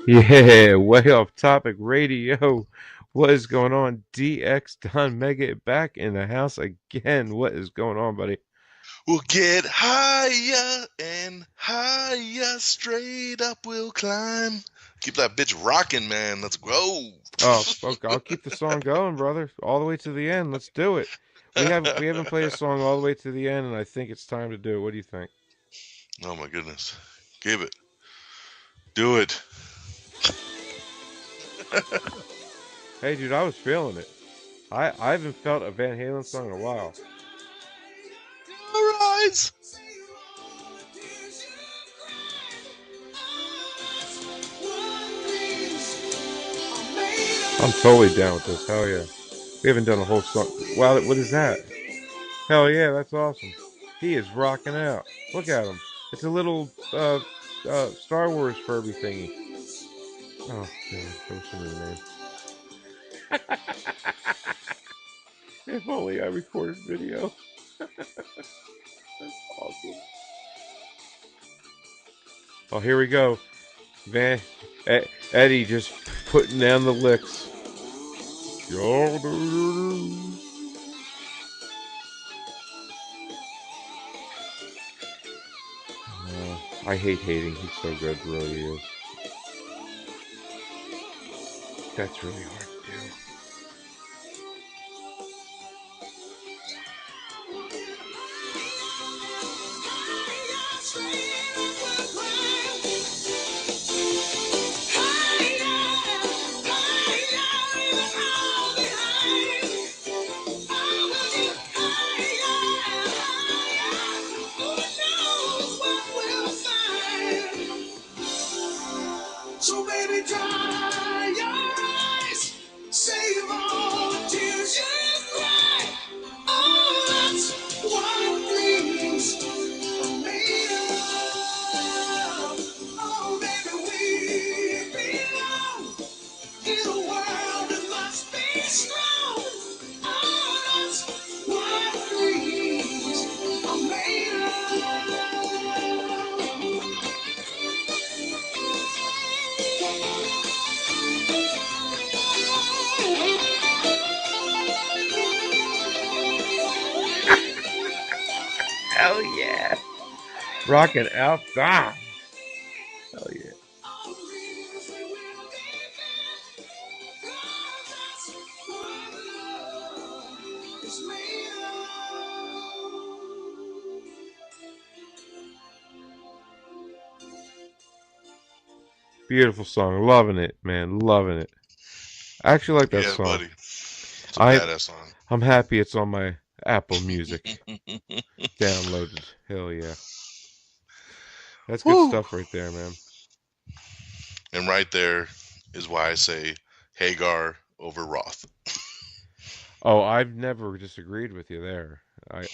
Yeah, way off topic radio. What is going on? DX Don Mega back in the house again. What is going on, buddy? We'll get higher and higher, straight up we'll climb. Keep that bitch rocking, man. Let's go. Oh, okay, I'll keep the song going, brother, all the way to the end. Let's do it. We haven't played a song all the way to the end, and I think it's time to do it. What do you think? Oh my goodness. Give it. Do it. Hey, dude, I was feeling it. I haven't felt a Van Halen song in a while. Rise. I'm totally down with this. Hell yeah. We haven't done a whole song. Wow, what is that? Hell yeah, that's awesome. He is rocking out. Look at him. It's a little Star Wars Furby thingy. Oh, God, I wish I knew the name. If only I recorded video. That's awesome. Oh, here we go. Van Eddie just putting down the licks. I hate hating. He's so good, really is. That's really hard to do. So baby, dry your eyes, save all the tears you cry. Oh, that's what dreams are made of. Oh, baby, we belong in a world that must be strong. Oh, that's what dreams are made Hell yeah. Rocking out. Ah. Hell yeah. Beautiful song. Loving it, man. Loving it. I actually like that Yeah, song. buddy. It's a I badass song. I'm happy it's on my Apple Music downloaded. Hell yeah. That's good Woo. stuff right there, man. And right there is why I say Hagar over Roth. Oh, I've never disagreed with you there. I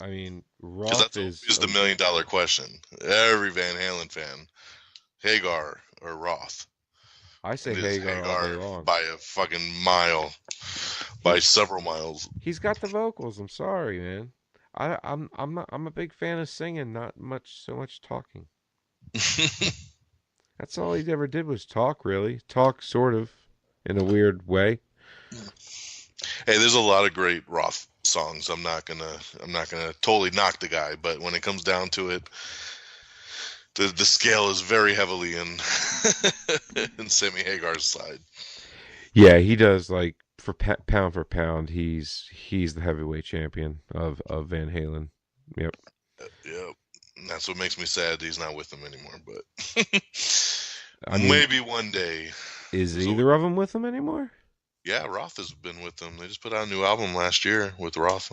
mean, Because Roth that's is always the $1 million question. Every Van Halen fan, Hagar or Roth. I say It is Hagar all day Hagar long. by a fucking mile, by He's several miles. he's got the vocals. I'm sorry, man. I'm not I'm a big fan of singing, not so much talking. That's all he ever did was talk, really. Talk sort of in a weird way. Hey, there's a lot of great Roth songs. I'm not gonna totally knock the guy, but when it comes down to it, the scale is very heavily in in Sammy Hagar's side. Yeah, he does like pound for pound, he's the heavyweight champion of Van Halen. Yep. Yep. And that's what makes me sad that he's not with them anymore. But I mean, maybe one day. is So either of them with him anymore? yeah, Roth has been with them. They just put out a new album last year with Roth.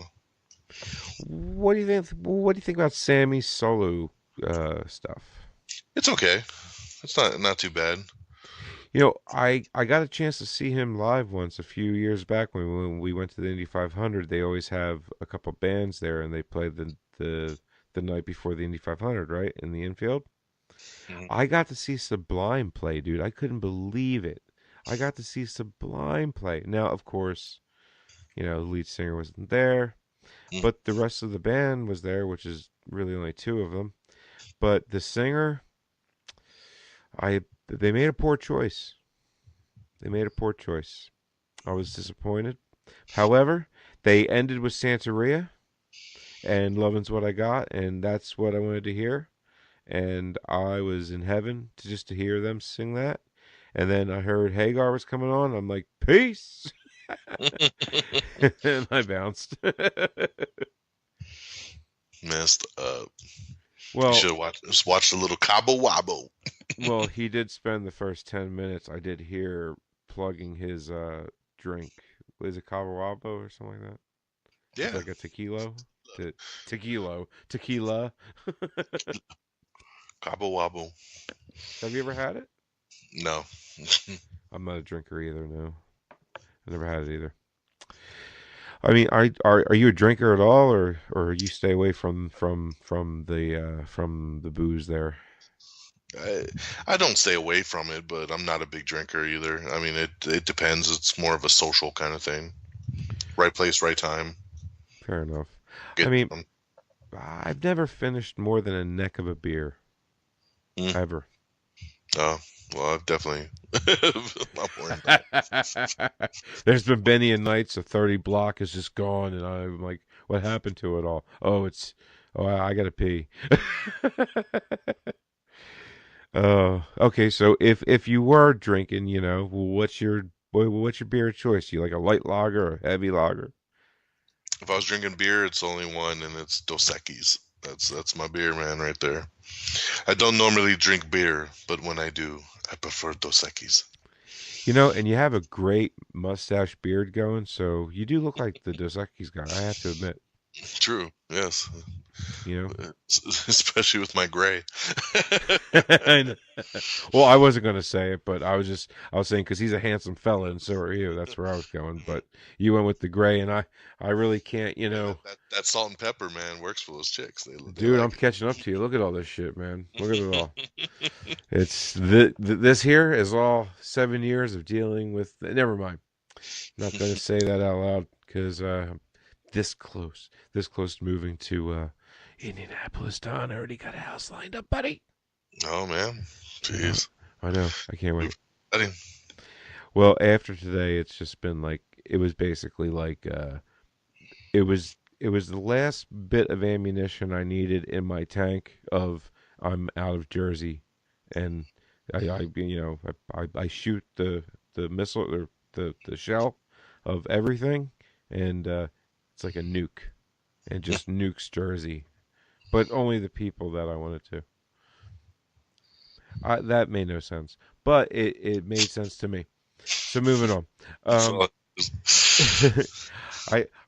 What do you think? What do you think about Sammy's solo stuff? It's okay. It's not too bad. You know, I got a chance to see him live once a few years back when we went to the Indy 500. They always have a couple bands there, and they play the night before the Indy 500, right in the infield. Mhm. I got to see Sublime play, dude. I couldn't believe it. I got to see Sublime play. Now, of course, the lead singer wasn't there, Mm. but the rest of the band was there, which is really only two of them. But the singer, I They made a poor choice. They made a poor choice. I was disappointed. However, they ended with Santeria, and Lovin's What I Got, and that's what I wanted to hear. And I was in heaven to hear them sing that. And then I heard Hagar was coming on. I'm like, peace. And I bounced. Messed up. You Well, should have watched a little Cabo Wabo. well, he did spend the first 10 minutes. I did hear plugging his drink. Is it Cabo Wabo or something like that? It's Yeah. like a tequila. Tequila. Cabo Wabo. Have you ever had it? No. I'm not a drinker either. No, I never had it either. I mean, are you a drinker at all, or you stay away from the booze there? I don't stay away from it, but I'm not a big drinker either. I mean, it depends. It's more of a social kind of thing. Right place, right time. Fair enough. Get I mean, them. I've never finished more than a neck of a beer Mm. ever. Oh, well, I've definitely. Not more than that. There's been many a nights a 30 block is just gone, and I'm like, what happened to it all? Oh, I gotta pee. Okay. So if you were drinking, what's your beer of choice? Do you like a light lager or a heavy lager? If I was drinking beer, it's only one, and it's Dos Equis. That's my beer, man, right there. I don't normally drink beer, but when I do, I prefer Dos Equis. And you have a great mustache beard going, so you do look like the Dos Equis guy, I have to admit. True. Yes. You Especially with my gray. know? Well, I wasn't going to say it, but I was saying because he's a handsome fella, and so are you. That's where I was going. But you went with the gray, and I really can't, That salt and pepper, man, works for those chicks. They Dude, like I'm catching up to you. Look at all this shit, man. Look at it all. It's this here is all 7 years of dealing with. Never mind. Not going to say that out loud because this close to moving to Indianapolis. Don, I already got a house lined up, buddy. Oh man, jeez. I know. I can't wait. Buddy. Well, after today, it's just been like it was basically like it was the last bit of ammunition I needed in my tank of I'm out of Jersey, and I shoot the missile or the shell of everything, and it's like a nuke, and just nukes Jersey, but only the people that I wanted to. That made no sense, but it made sense to me. So moving on. I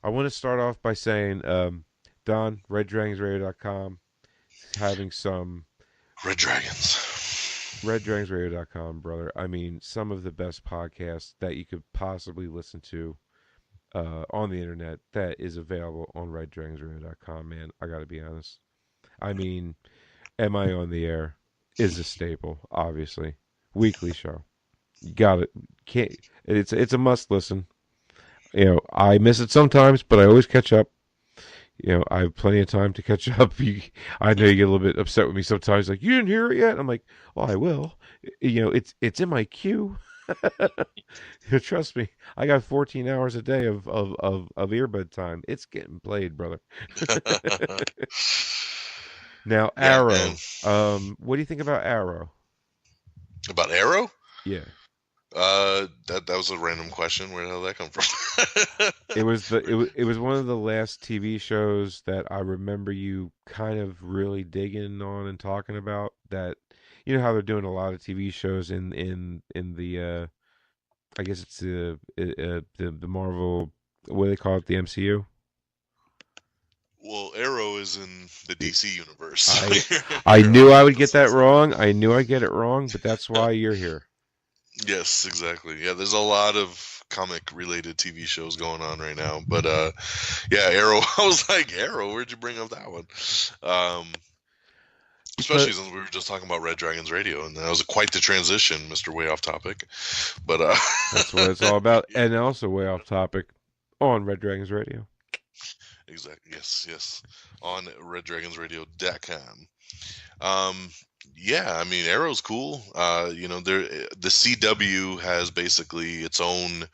want to start off by saying, Don, RedDragonsRadio.com, having some Red Dragons. RedDragonsRadio.com, brother. I mean, some of the best podcasts that you could possibly listen to on the internet that is available on RedDragonsRadio.com, man. I got to be honest. I mean, Am I on the Air is a staple, obviously. Weekly show. You got it. Can't. It's a must listen. I miss it sometimes, but I always catch up. I have plenty of time to catch up. I know you get a little bit upset with me sometimes, like you didn't hear it yet. I'm like, well, I will. It's in my queue. Trust me, I got 14 hours a day of earbud time. It's getting played, brother. Now, Yeah, Arrow. man. What do you think about Arrow? About Arrow? Yeah. That was a random question. Where the hell did that come from? It was one of the last TV shows that I remember you kind of really digging on and talking about. That you know how they're doing a lot of TV shows in the I guess it's the Marvel, what do they call it, the MCU. Well, Arrow is in the DC universe. I knew I would get that wrong. I knew I'd get it wrong, but that's why you're here. Yes, exactly. Yeah, there's a lot of comic-related TV shows going on right now. But yeah, Arrow. I was like, Arrow, where'd you bring up that one? Especially since we were just talking about Red Dragons Radio, and that was quite the transition, Mr. Way Off Topic. But that's what it's all about, and also way off topic on Red Dragons Radio. Exactly. Yes. On RedDragonsRadio.com. Yeah, I mean Arrow's cool. The CW has basically its own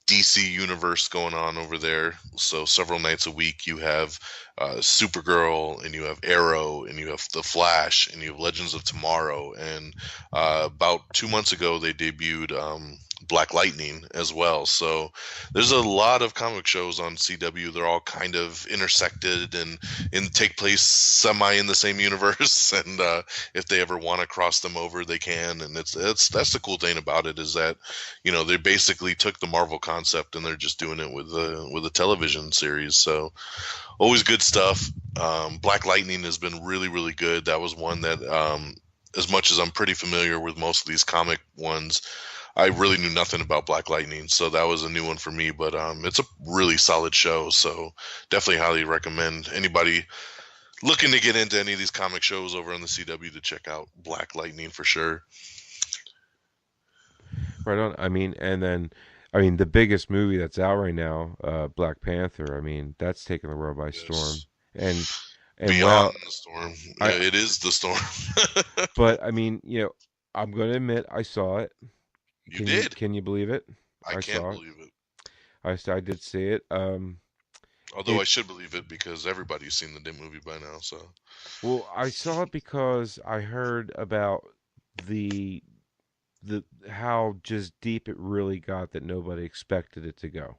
DC universe going on over there. So several nights a week, you have Supergirl, and you have Arrow, and you have The Flash, and you have Legends of Tomorrow. And about 2 months ago, they debuted Black Lightning as well. So there's a lot of comic shows on CW. They're all kind of intersected and take place semi in the same universe. And if they ever want to cross them over, they can. And that's the cool thing about it, is that they basically took the Marvel concept and they're just doing it with a television series. So always good stuff. Black Lightning has been really, really good. That was one that, as much as I'm pretty familiar with most of these comic ones, I really knew nothing about Black Lightning, so that was a new one for me. But it's a really solid show, so definitely highly recommend anybody looking to get into any of these comic shows over on the CW to check out Black Lightning for sure. Right on. I mean, and then, I mean, the biggest movie that's out right now, Black Panther. I mean, that's taken the world by storm. Yes. And Beyond wow, the storm. Yeah, I. it is the storm. But I mean, I'm going to admit I saw it. You did. Can you believe it? I I can't saw it. believe it. I did see it. Although I It should believe it because everybody's seen the damn movie by now. So well, I saw it because I heard about the how just deep it really got that nobody expected it to go.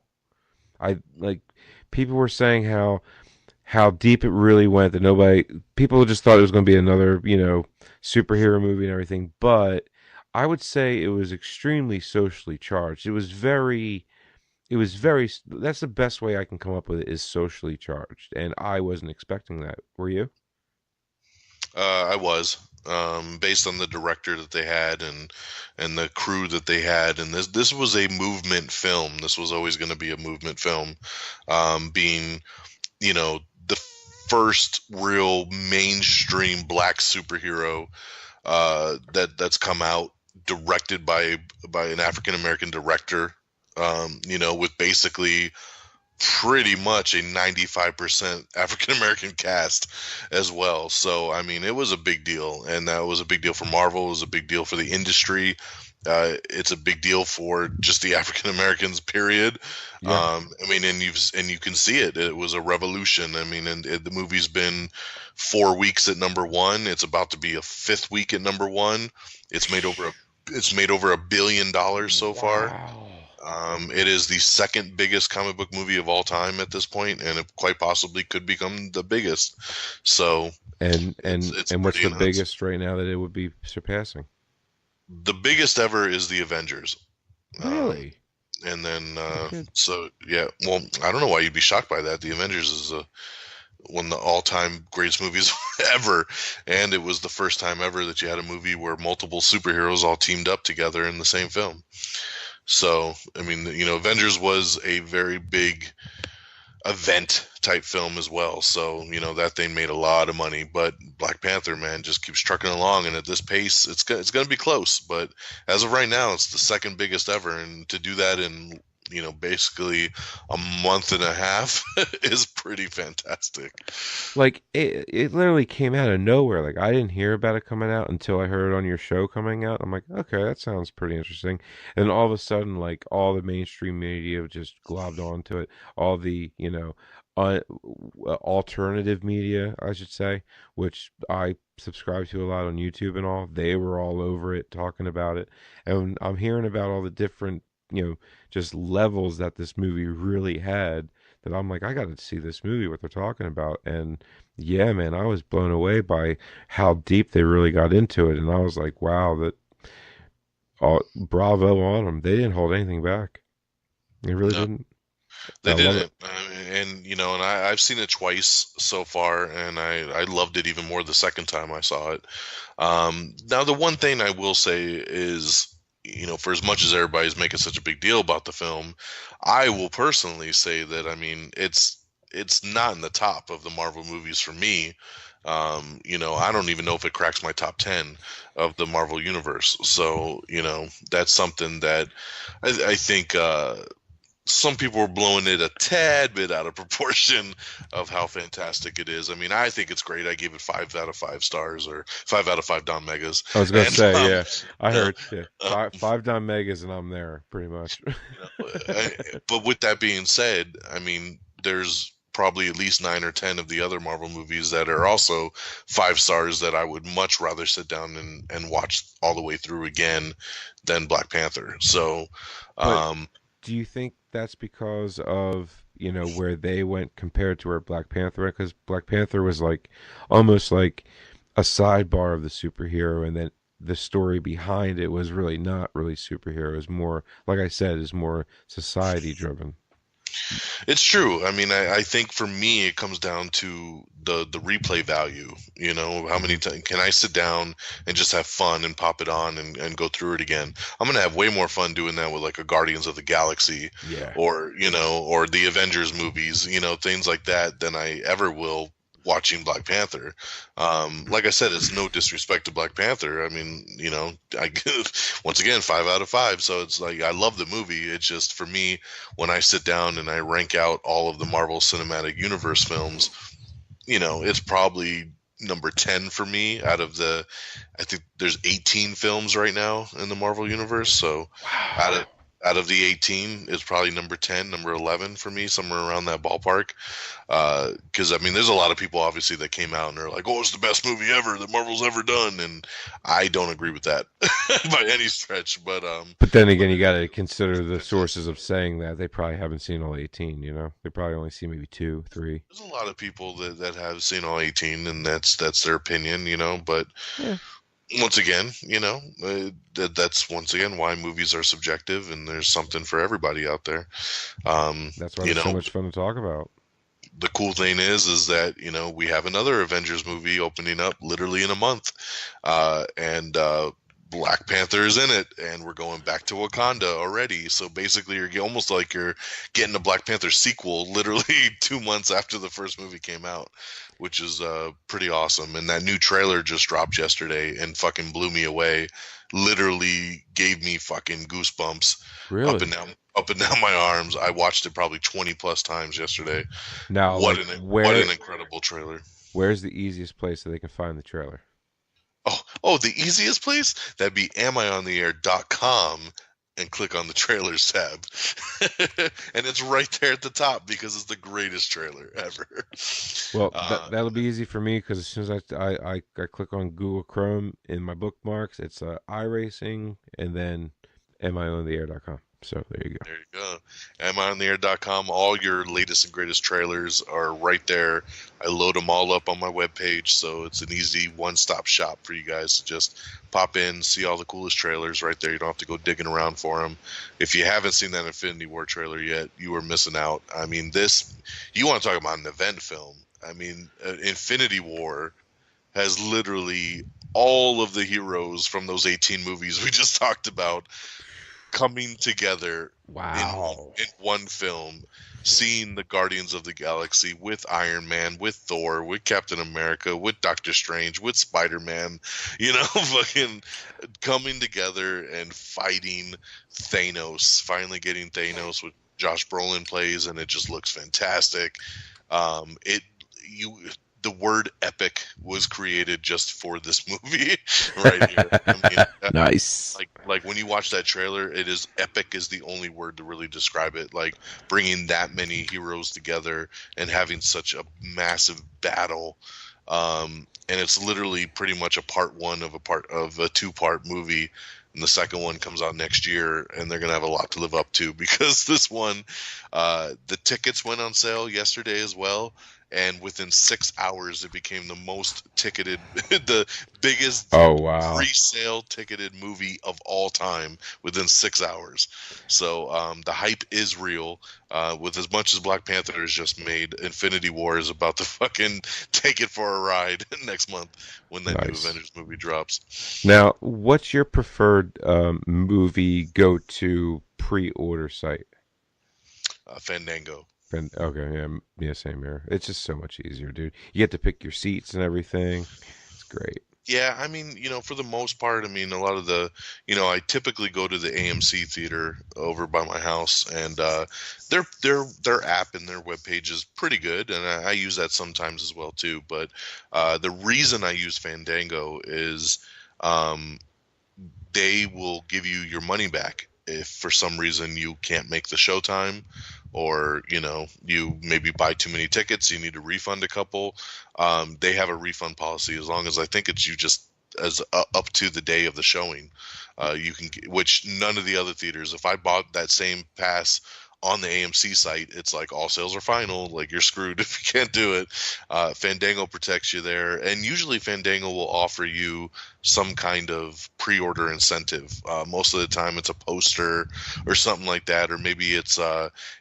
I like people were saying how deep it really went that nobody people just thought it was going to be another, superhero movie and everything, but I would say it was extremely socially charged. It was very that's the best way I can come up with it, is socially charged, and I wasn't expecting that. Were you? I was, based on the director that they had and the crew that they had, and this was a movement film. This was always going to be a movement film, being you know the first real mainstream black superhero that's come out, directed by an African American director. With basically pretty much a 95% African American cast as well. So, I mean, it was a big deal, and that was a big deal for Marvel. It was a big deal for the industry. It's a big deal for just the African Americans, period. Yeah. I mean, and you can see it. It was a revolution. I mean, and the movie's been 4 weeks at number one. It's about to be a fifth week at number one. It's made over a it's made over $1 billion so far. Wow. It is the second biggest comic book movie of all time at this point, and it quite possibly could become the biggest. So And it's and it's and what's pretty the nuts. biggest right now that it would be surpassing? The biggest ever is the Avengers, um, Really? and then Okay. so yeah. Well, I don't know why you'd be shocked by that. The Avengers is one of the all-time greatest movies ever, and it was the first time ever that you had a movie where multiple superheroes all teamed up together in the same film. So, I mean, Avengers was a very big event type film as well. So, that thing made a lot of money. But Black Panther, man, just keeps trucking along, and at this pace, it's going to be close. But as of right now, it's the second biggest ever, and to do that in basically a month and a half is pretty fantastic. Like it literally came out of nowhere. Like I didn't hear about it coming out until I heard it on your show coming out. I'm like, okay, that sounds pretty interesting. And then all of a sudden, like all the mainstream media just globbed onto it. All the, uh, alternative media, I should say, which I subscribe to a lot on YouTube and all, they were all over it, talking about it. And I'm hearing about all the different, just levels that this movie really had, that I'm like, I got to see this movie, what they're talking about. And yeah, man, I was blown away by how deep they really got into it. And I was like, wow, that bravo on them. They didn't hold anything back. They really No, didn't. they I love it. didn't. And I've seen it twice so far, and I loved it even more the second time I saw it. Now, the one thing I will say is, for as much as everybody's making such a big deal about the film, I will personally say that, I mean, it's not in the top of the Marvel movies for me. I don't even know if it cracks my top 10 of the Marvel universe. So, that's something that I think. some people were blowing it a tad bit out of proportion of how fantastic it is. I mean, I think it's great. I gave it 5 out of 5 stars, or 5 out of 5 Don Megas. I was gonna And say, yeah, I uh, heard five Don Megas, and I'm there pretty much. but with that being said, I mean, there's probably at least 9 or 10 of the other Marvel movies that are also 5 stars that I would much rather sit down and watch all the way through again than Black Panther. So, But um, do you think that's because of, where they went compared to where Black Panther went? Because Black Panther was like almost like a sidebar of the superhero, and then the story behind it was really not really superhero. It was more, like I said, is more society driven. it's true. I mean, I think for me, it comes down to the replay value. You know, how many times can I sit down and just have fun and pop it on and go through it again? I'm gonna have way more fun doing that with like a Guardians of the Galaxy, Yeah. or or the Avengers movies, things like that, than I ever will watching Black Panther. Like I said, it's no disrespect to Black Panther. I mean, I give, once again, 5 out of 5. So it's like, I love the movie. It's just, for me, when I sit down and I rank out all of the Marvel Cinematic Universe films, it's probably number 10 for me out of I think there's 18 films right now in the Marvel Universe. So out Wow. of out of the 18, it's probably number 10, number 11 for me, somewhere around that ballpark. Because I mean, there's a lot of people obviously that came out and are like, "Oh, it's the best movie ever that Marvel's ever done," and I don't agree with that by any stretch. But then again, But you got to consider the sources of saying that they probably haven't seen all 18. They probably only see maybe two, three. there's a lot of people that have seen all 18, and that's their opinion. But Yeah, once again, that's once again why movies are subjective, and there's something for everybody out there. Um, that's why you they're so know, much fun to talk about. the cool thing is that we have another Avengers movie opening up literally in a month, and Black Panther is in it, and we're going back to Wakanda already. So basically, almost like you're getting a Black Panther sequel literally 2 months after the first movie came out, which is pretty awesome. And that new trailer just dropped yesterday and fucking blew me away. Literally gave me fucking goosebumps up and Really? down up and down my arms. I watched it probably 20 plus times yesterday. Now, What like, an incredible trailer. where's the easiest place that they can find the trailer? Oh, the easiest place? That'd be amiontheair.com and click on the trailers tab. And it's right there at the top because it's the greatest trailer ever. Well, Uh, that'll be easy for me because as soon as I click on Google Chrome in my bookmarks, it's iRacing and then miontheair.com. So there you go. there you go. amiontheair.com. All your latest and greatest trailers are right there. I load them all up on my webpage, so it's an easy one-stop shop for you guys to just pop in, see all the coolest trailers right there. You don't have to go digging around for them. If you haven't seen that Infinity War trailer yet, you are missing out. I mean, you want to talk about an event film. I mean, Infinity War has literally all of the heroes from those 18 movies we just talked about coming together Wow. in one film, seeing the Guardians of the Galaxy with Iron Man, with Thor, with Captain America, with Doctor Strange, with Spider-Man, fucking coming together and fighting Thanos, finally getting Thanos, with Josh Brolin plays, and it just looks fantastic. It you The word epic was created just for this movie right here. I mean, Nice. like when you watch that trailer, it is epic is the only word to really describe it. Like, bringing that many heroes together and having such a massive battle. And it's literally pretty much a part one of a 2-part movie, and the second one comes out next year, and they're gonna have a lot to live up to because this one, the tickets went on sale yesterday as well, and within 6 hours it became the most ticketed, the biggest Oh, wow. pre-sale ticketed movie of all time within 6 hours. So the hype is real. With as much as Black Panther has just made, Infinity War is about to fucking take it for a ride next month when that new Nice. Avengers movie drops. Now, what's your preferred movie go-to pre-order site? Fandango. And okay, yeah, same here. It's just so much easier, dude. You get to pick your seats and everything. It's great. Yeah, I mean, for the most part, I mean, a lot of I typically go to the AMC theater over by my house, and their app and their webpage is pretty good, and I use that sometimes as well too. But the reason I use Fandango is um, they will give you your money back if for some reason you can't make the showtime, or you maybe buy too many tickets, you need to refund a couple. They have a refund policy as long as, I think it's, you just as up to the day of the showing. You can which none of the other theaters, if I bought that same pass on the AMC site, it's like all sales are final. Like, you're screwed if you can't do it. Fandango protects you there, and usually Fandango will offer you some kind of pre-order incentive. Most of the time, it's a poster or something like that, or maybe it's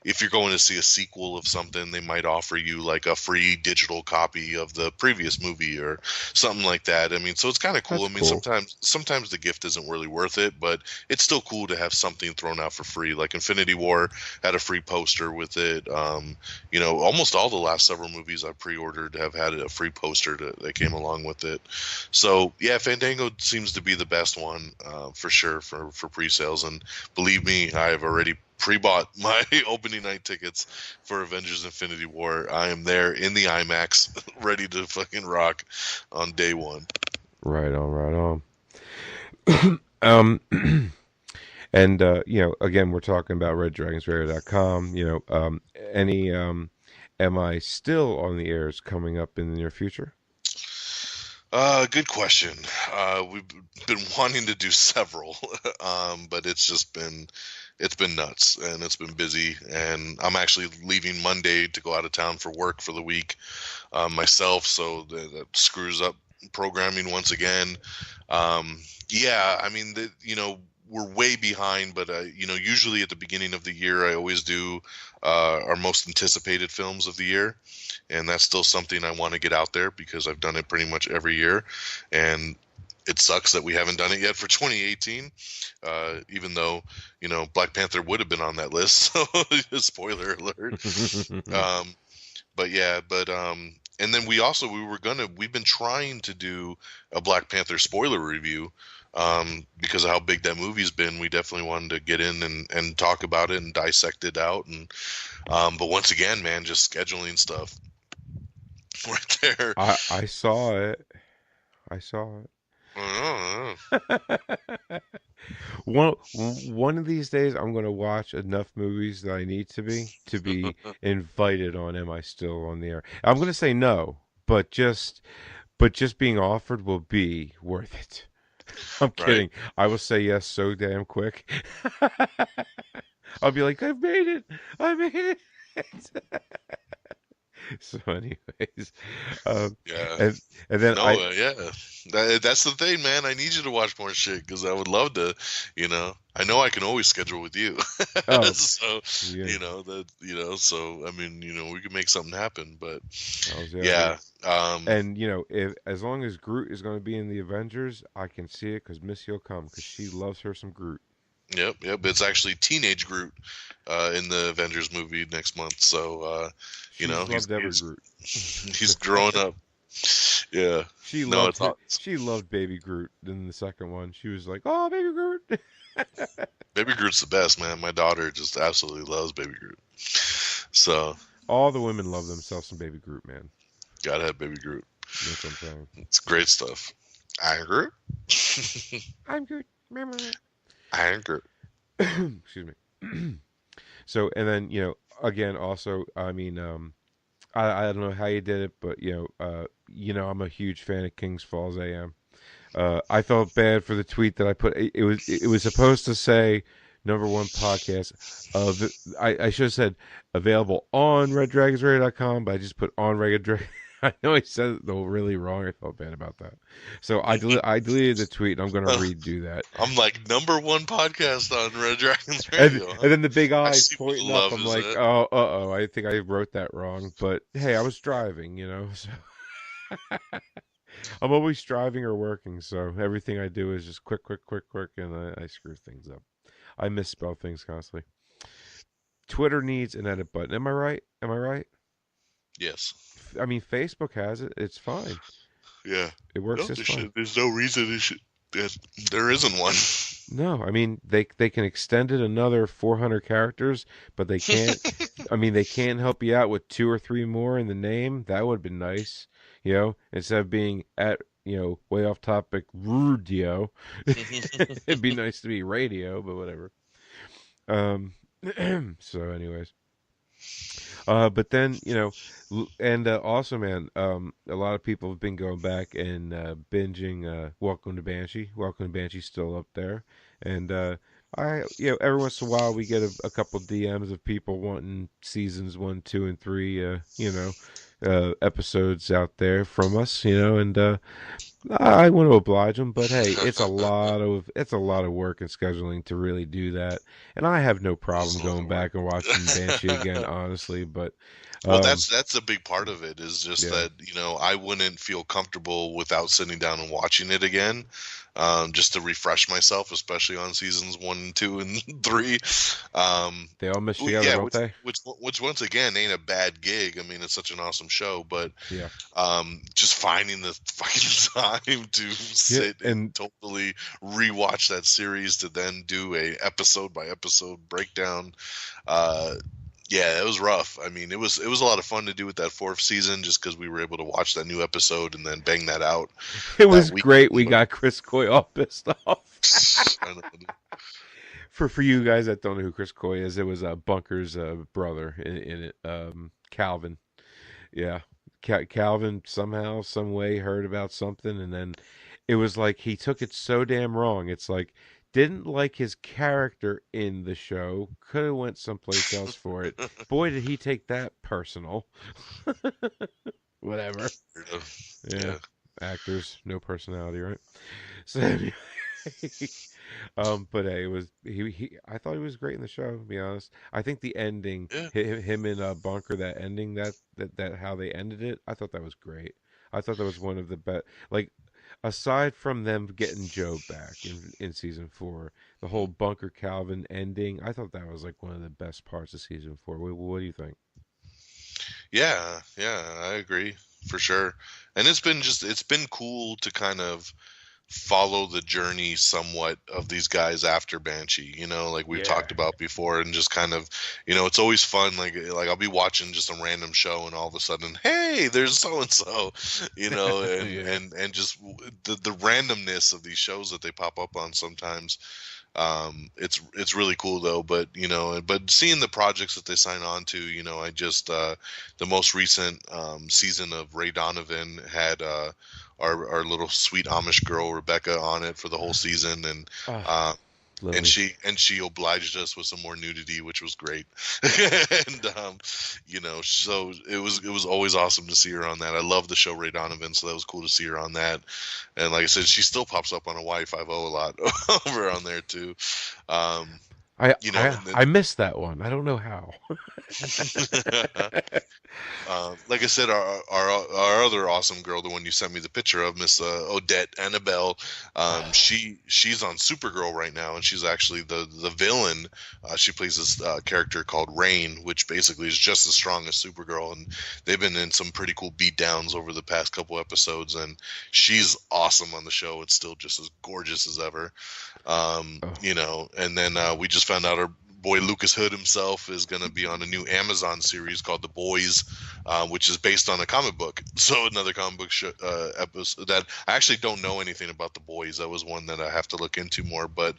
if you're going to see a sequel of something, they might offer you like a free digital copy of the previous movie or something like that. I mean, so it's kind of cool. That's I mean, cool. sometimes the gift isn't really worth it, but it's still cool to have something thrown out for free. Like Infinity War had a free poster with it. Almost all the last several movies I pre-ordered have had a free poster that came along with it. So yeah, Fandango seems to be the best one for sure for pre-sales. And believe me, I have already pre-bought my opening night tickets for Avengers Infinity War. I am there in the IMAX, ready to fucking rock on day one. Right on, right on. And again, we're talking about reddragonsradio.com. Any am I still on the airs coming up in the near future? Good question. We've been wanting to do several, but it's been nuts, and it's been busy. And I'm actually leaving Monday to go out of town for work for the week myself, so that screws up programming once again. Yeah, I mean, we're way behind, but usually at the beginning of the year, I always do our most anticipated films of the year, and that's still something I want to get out there because I've done it pretty much every year, and it sucks that we haven't done it yet for 2018. Even though Black Panther would have been on that list, so spoiler alert. Um, but yeah, and then we've been trying to do a Black Panther spoiler review, because of how big that movie's been. We definitely wanted to get in and talk about it and dissect it out. And but once again, man, just scheduling stuff right there. I saw it. I saw Uh, it. One of these days, I'm going to watch enough movies that I need to be invited on. Am I still on the air? I'm going to say no, but just being offered will be worth it. I'm right. kidding. I will say yes so damn quick. I'll be like, I've made it. I made it. So, anyways, um, Yeah. and and then No, yeah. That's the thing, man. I need you to watch more shit because I would love to. I know I can always schedule with you. oh So, yeah, so I mean, we can make something happen. But yeah, yeah, and if as long as Groot is going to be in the Avengers, I can see it because Missy will come because she loves her some Groot. yep, yep. It's actually teenage Groot in the Avengers movie next month. So, She's he's loved every he's Groot. he's growing up. Yeah. She No, loved it's her. not. She loved Baby Groot. In the second one, she was like, "Oh, Baby Groot." Baby Groot's the best, man. My daughter just absolutely loves Baby Groot. So, All the women love themselves some Baby Groot, man. gotta have Baby Groot. That's what I'm saying. It's great stuff. Iron Groot. I'm Groot. Remember Iron Groot. that. Excuse me. So, and then again, also, I mean, I don't know how you did it, but I'm a huge fan of Kings Falls AM. I felt bad for the tweet that I put. It was supposed to say number one podcast of. I should have said available on reddragonsradio.com, but I just put on Red Dragon. I know I said it though really wrong. I felt bad about that. So I deleted the tweet and I'm gonna redo that. I'm like number one podcast on Red Dragons And Radio, huh? and then the big I eyes see what the pointing up. love I'm is like, at. oh, I think I wrote that wrong. But hey, I was driving, so I'm always driving or working, so everything I do is just quick, quick, quick, quick, and I screw things up. I misspell things constantly. Twitter needs an edit button. Am I right? Am I right? Yes. I mean, Facebook has it. It's fine. Yeah. It works No, just fine. there's no reason there isn't one. No, I mean they can extend it another 400 characters, but they can't. I mean they can't help you out with two or three more in the name. That would have been nice, instead of being at way off topic radio. It'd be nice to be radio, but whatever. Um, so anyways, but then and also, man, a lot of people have been going back and binging Welcome to Banshee. Welcome to Banshee's still up there, and I every once in a while we get a couple DMs of people wanting seasons 1, 2, and 3. Episodes out there from us, and I want to oblige them, but hey, it's a lot of work and scheduling to really do that, and I have no problem going back and watching Banshee again, honestly. But Well, um, that's a big part of it is just yeah, that, I wouldn't feel comfortable without sitting down and watching it again, just to refresh myself, especially on seasons 1, 2, and 3. they all mesh Well, together, yeah, don't they? which once again ain't a bad gig. I mean, it's such an awesome show, but Yeah, just finding the fucking time to yeah, sit and totally rewatch that series to then do a episode by episode breakdown. Yeah, it was rough. I mean, it was a lot of fun to do with that 4th season, just because we were able to watch that new episode and then bang that out it that was weekend. great. We got Chris Coy all pissed off. I know. For you guys that don't know who Chris Coy is, it was Bunker's brother in it, Calvin. Yeah, Calvin somehow, some way heard about something, and then it was like he took it so damn wrong. It's like didn't like his character in the show. Could have went someplace else for it. Boy, did he take that personal. Whatever. Yeah, Yeah. actors, no personality, right? So anyway, but hey, it was he. I thought he was great in the show. To be honest, I think the ending, Yeah. him and Bunker, that ending, that how they ended it, I thought that was great. I thought that was one of the best. Like, aside from them getting Joe back in season 4, the whole Bunker Calvin ending, I thought that was like one of the best parts of season 4. What do you think? Yeah, I agree for sure. And it's been cool to kind of follow the journey somewhat of these guys after Banshee, like we've Yeah. talked about before, and just kind of, it's always fun. Like I'll be watching just a random show, and all of a sudden, hey, there's so and so, and Yeah. and just the randomness of these shows that they pop up on sometimes. It's really cool though, but but seeing the projects that they sign on to, I just the most recent season of Ray Donovan had our little sweet Amish girl Rebecca on it for the whole season, and Ah, Lily. and she obliged us with some more nudity, which was great. And so it was always awesome to see her on that. I love the show Ray Donovan, so that was cool to see her on that. And like I said, she still pops up on Hawaii 5 a lot over on there too. I And then, I missed that one. I don't know how. like I said, our other awesome girl, the one you sent me the picture of, Miss Odette Annabelle, she's on Supergirl right now, and she's actually the villain. She plays this character called Rain, which basically is just as strong as Supergirl, and they've been in some pretty cool beatdowns over the past couple episodes, and she's awesome on the show. It's still just as gorgeous as ever. And then we just found out our boy Lucas Hood himself is going to be on a new Amazon series called The Boys, which is based on a comic book. So another comic book episode that I actually don't know anything about. The Boys, that was one that I have to look into more. But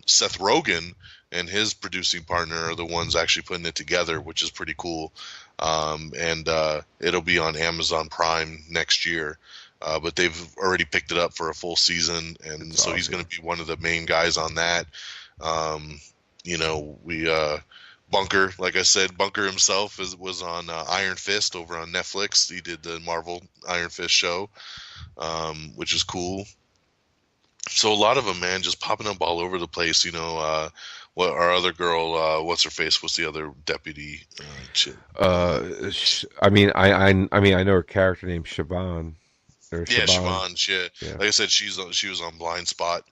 Seth Rogen and his producing partner are the ones actually putting it together, which is pretty cool. And it'll be on Amazon Prime next year. But they've already picked it up for a full season, and That's so he's awesome. going to be one of the main guys on that. We Bunker, like I said, Bunker himself was on Iron Fist over on Netflix. He did the Marvel Iron Fist show, which is cool. So a lot of them, man, just popping up all over the place. What our other girl, what's her face? What's the other deputy? Chick? I mean, I know her character named Siobhan. Or Yeah, Siobhan. Siobhan. Yeah. Like I said, she was on Blind Spot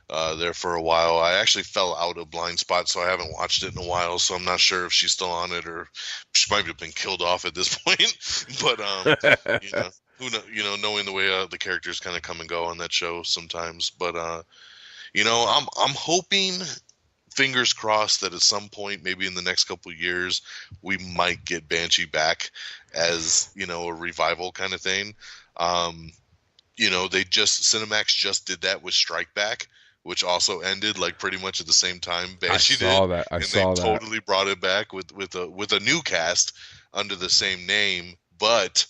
there for a while. I actually fell out of Blind Spot, so I haven't watched it in a while. So I'm not sure if she's still on it, or she might have been killed off at this point. But who know, knowing the way the characters kind of come and go on that show sometimes. But I'm hoping, fingers crossed, that at some point, maybe in the next couple of years, we might get Banshee back as a revival kind of thing. Cinemax just did that with Strike Back, which also ended like pretty much at the same time Banshee did. I saw that. Totally brought it back with a new cast under the same name, but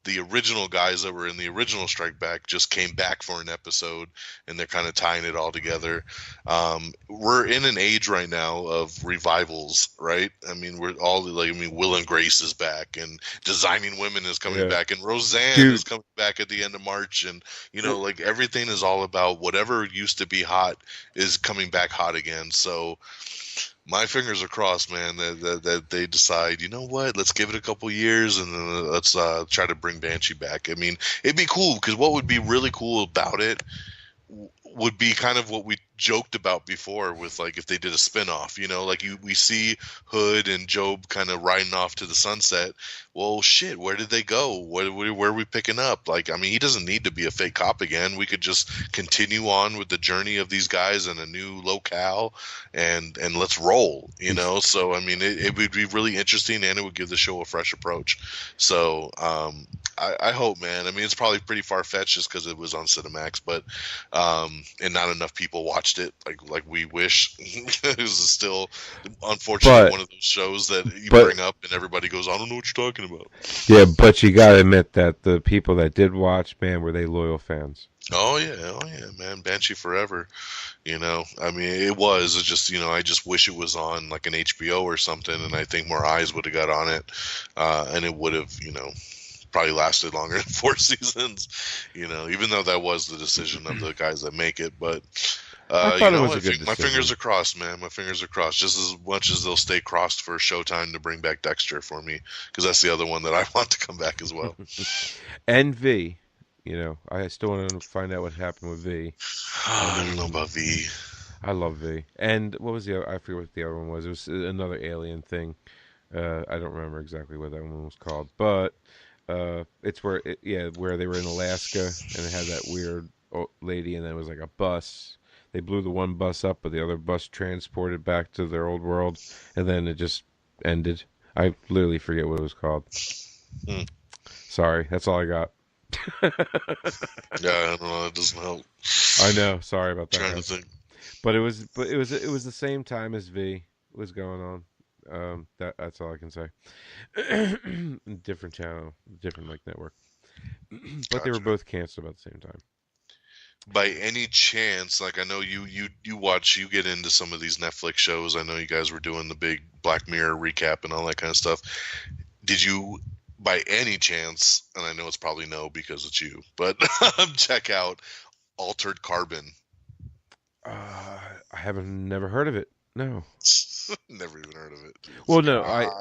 the original guys that were in the original Strike Back just came back for an episode, and they're kind of tying it all together. We're in an age right now of revivals, right? I mean, Will and Grace is back, and Designing Women is coming back, and Roseanne is coming back at the end of March, and everything is all about whatever used to be hot is coming back hot again. So my fingers are crossed, man, that they decide, you know what, let's give it a couple years, and then let's try to bring Banshee back. I mean, it'd be cool, because what would be really cool about it would be kind of what we joked about before with, like, if they did a spinoff, we see Hood and Job kind of riding off to the sunset. Well, shit, where did they go? Where are we picking up? Like, I mean, he doesn't need to be a fake cop again. We could just continue on with the journey of these guys in a new locale, and let's roll, So, I mean, it would be really interesting, and it would give the show a fresh approach. So, I hope, man. I mean, it's probably pretty far-fetched just because it was on Cinemax, but and not enough people watched it like we wish. It was still, unfortunately, one of those shows that you bring up and everybody goes, I don't know what you're talking about. Yeah, but you gotta admit that the people that did watch, man, were they loyal fans? Oh yeah, man, Banshee forever. I mean, it's just, I just wish it was on like an HBO or something, and I think more eyes would have got on it, and it would have, probably lasted longer than 4 seasons, even though that was the decision of the guys that make it. But I thought it was a good decision. My fingers are crossed, man. My fingers are crossed, just as much as they'll stay crossed for Showtime to bring back Dexter for me, because that's the other one that I want to come back as well. And V, I still want to find out what happened with V. I don't know about V. I love V. And what was the other? I forget what the other one was. It was another alien thing. I don't remember exactly what that one was called, but it's where they were in Alaska, and it had that weird lady, and then it was like a bus. They blew the one bus up, but the other bus transported back to their old world, and then it just ended. I literally forget what it was called. Sorry, that's all I got. Yeah, I don't know. That doesn't help. I know. Sorry about that. Trying to think. But it was the same time as V was going on. That's all I can say. Different channel, different network. But gotcha. They were both canceled about the same time. By any chance, like, I know you get into some of these Netflix shows. I know you guys were doing the big Black Mirror recap and all that kind of stuff. Did you, by any chance, and I know it's probably no because it's you, but check out Altered Carbon? I never heard of it. No. Never even heard of it. Well,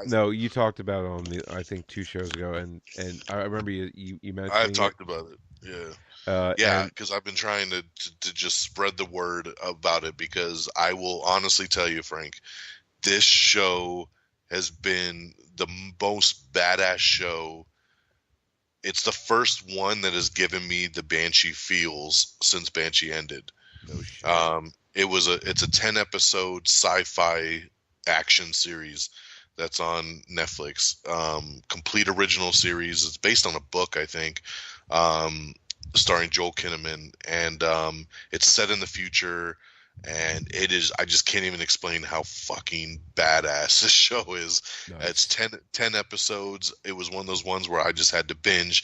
no, you talked about it on I think 2 shows ago, and I remember you mentioned. I've talked about it. Yeah. Because I've been trying to just spread the word about it, because I will honestly tell you, Frank, this show has been the most badass show. It's the first one that has given me the Banshee feels since Banshee ended. No shit. It's a 10-episode sci-fi action series that's on Netflix. Complete original series. It's based on a book, I think, starring Joel Kinnaman, and it's set in the future, and it is, I just can't even explain how fucking badass this show is. Nice. It's 10 episodes. It was one of those ones where I just had to binge,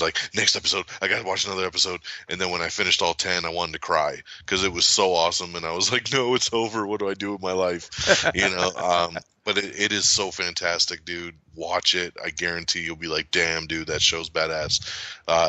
like, next episode, I gotta watch another episode, and then when I finished all 10, I wanted to cry, because it was so awesome, and I was like, no, it's over, what do I do with my life? But it is so fantastic, dude. Watch it. I guarantee you'll be like, damn, dude, that show's badass.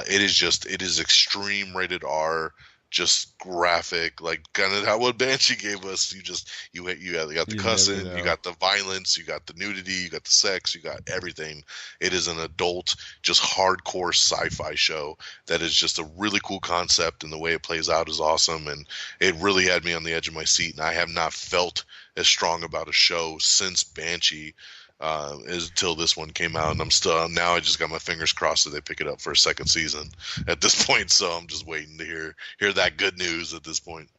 It is extreme rated R, just graphic, like kind of how what Banshee gave us. You got the cussing, you got the violence, you got the nudity, you got the sex, you got everything. It is an adult, just hardcore sci-fi show that is just a really cool concept, and the way it plays out is awesome, and it really had me on the edge of my seat, and I have not felt as strong about a show since Banshee. until this one came out, and now I just got my fingers crossed that they pick it up for a second season at this point. So I'm just waiting to hear that good news at this point.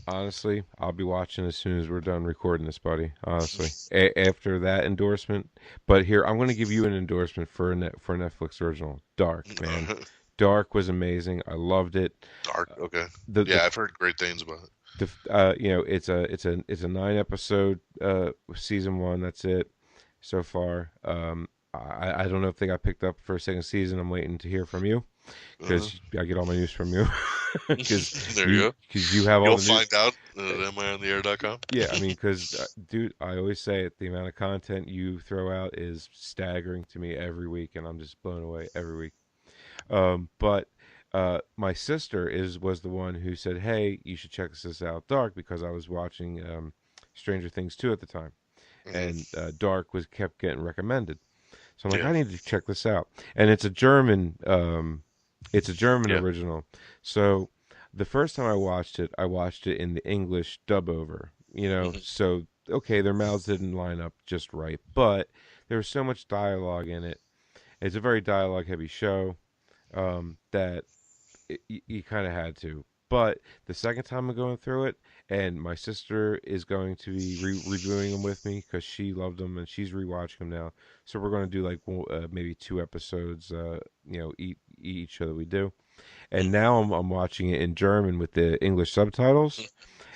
Honestly, I'll be watching as soon as we're done recording this, buddy. Honestly, after that endorsement. But here, I'm going to give you an endorsement for for a Netflix original, Dark. Man, Dark was amazing. I loved it. Dark, okay. The I've heard great things about it. it's a 9 episode season one. That's it so far. I don't know if they got picked up for a second season. I'm waiting to hear from you because I get all my news from you. There you go. Because you have all You'll the news. find out at MIOnTheAir.com. Yeah, I mean, because dude, I always say it. The amount of content you throw out is staggering to me every week, and I'm just blown away every week. But my sister was the one who said, "Hey, you should check this out, Dark," because I was watching Stranger Things 2 at the time, and Dark kept getting recommended. So I'm like, I need to check this out, and it's a German original. So the first time I watched it in the English dub over. So okay, their mouths didn't line up just right, but there was so much dialogue in it. It's a very dialogue heavy show that you kind of had to. But the second time I'm going through it, and my sister is going to be reviewing them with me because she loved them and she's rewatching them now. So we're going to do like maybe 2 episodes, each that we do. And now I'm watching it in German with the English subtitles,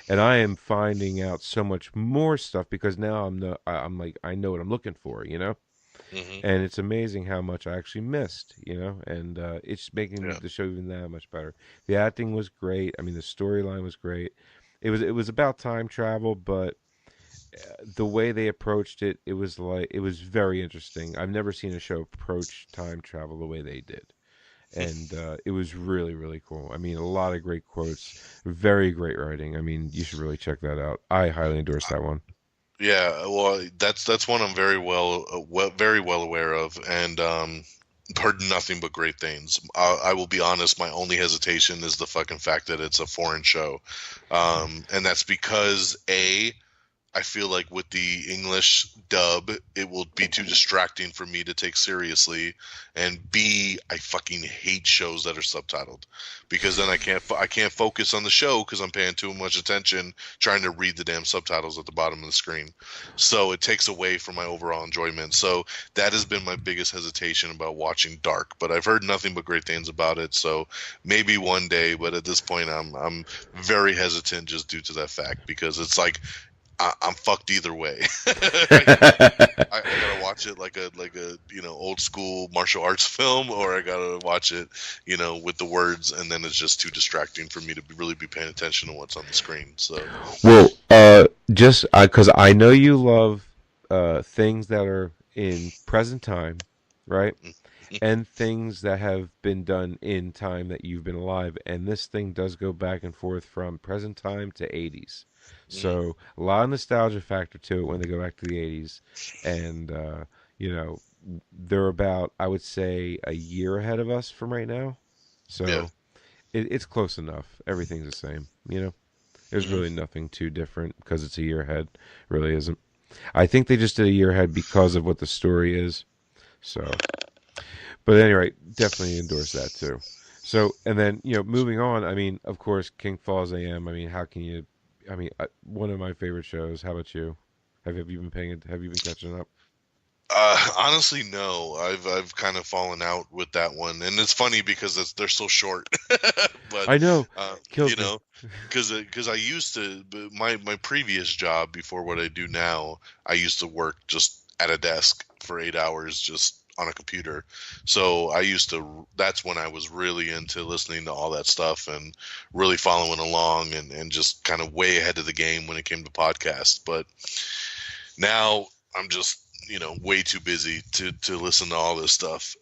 and I am finding out so much more stuff because now I'm like I know what I'm looking for, and it's amazing how much I actually missed, and it's making the show even that much better. The acting was great. I mean, the storyline was great. It was about time travel, but the way they approached it, it was very interesting. I've never seen a show approach time travel the way they did. And it was really, really cool. I mean, a lot of great quotes, very great writing. I mean, you should really check that out. I highly endorse that one. Yeah, well, that's one I'm very well aware of, and heard nothing but great things. I will be honest, my only hesitation is the fucking fact that it's a foreign show, and that's because I feel like with the English dub, it will be too distracting for me to take seriously, and B, I fucking hate shows that are subtitled, because then I can't focus on the show because I'm paying too much attention trying to read the damn subtitles at the bottom of the screen. So it takes away from my overall enjoyment. So that has been my biggest hesitation about watching Dark, but I've heard nothing but great things about it. So maybe one day, but at this point, I'm very hesitant just due to that fact, because it's like, I'm fucked either way. I gotta watch it like a old school martial arts film, or I gotta watch it with the words, and then it's just too distracting for me to really be paying attention to what's on the screen. So well, just because I know you love things that are in present time, right? And things that have been done in time that you've been alive, and this thing does go back and forth from present time to 80s. So a lot of nostalgia factor to it when they go back to the 80s, and they're about, I would say, a year ahead of us from right now. So it's close enough. Everything's the same. There's really nothing too different because it's a year ahead. Really isn't. I think they just did a year ahead because of what the story is. So, but anyway, definitely endorse that too. So, and then moving on. I mean, of course, King Falls AM. I mean, how can you? I mean, one of my favorite shows. How about you? Have you been Have you been catching up? Honestly, no. I've kind of fallen out with that one, and it's funny because they're so short. But I know, because I used to my previous job before what I do now. I used to work just at a desk for 8 hours, just on a computer. So that's when I was really into listening to all that stuff and really following along and just kind of way ahead of the game when it came to podcasts. But now I'm just, way too busy to listen to all this stuff.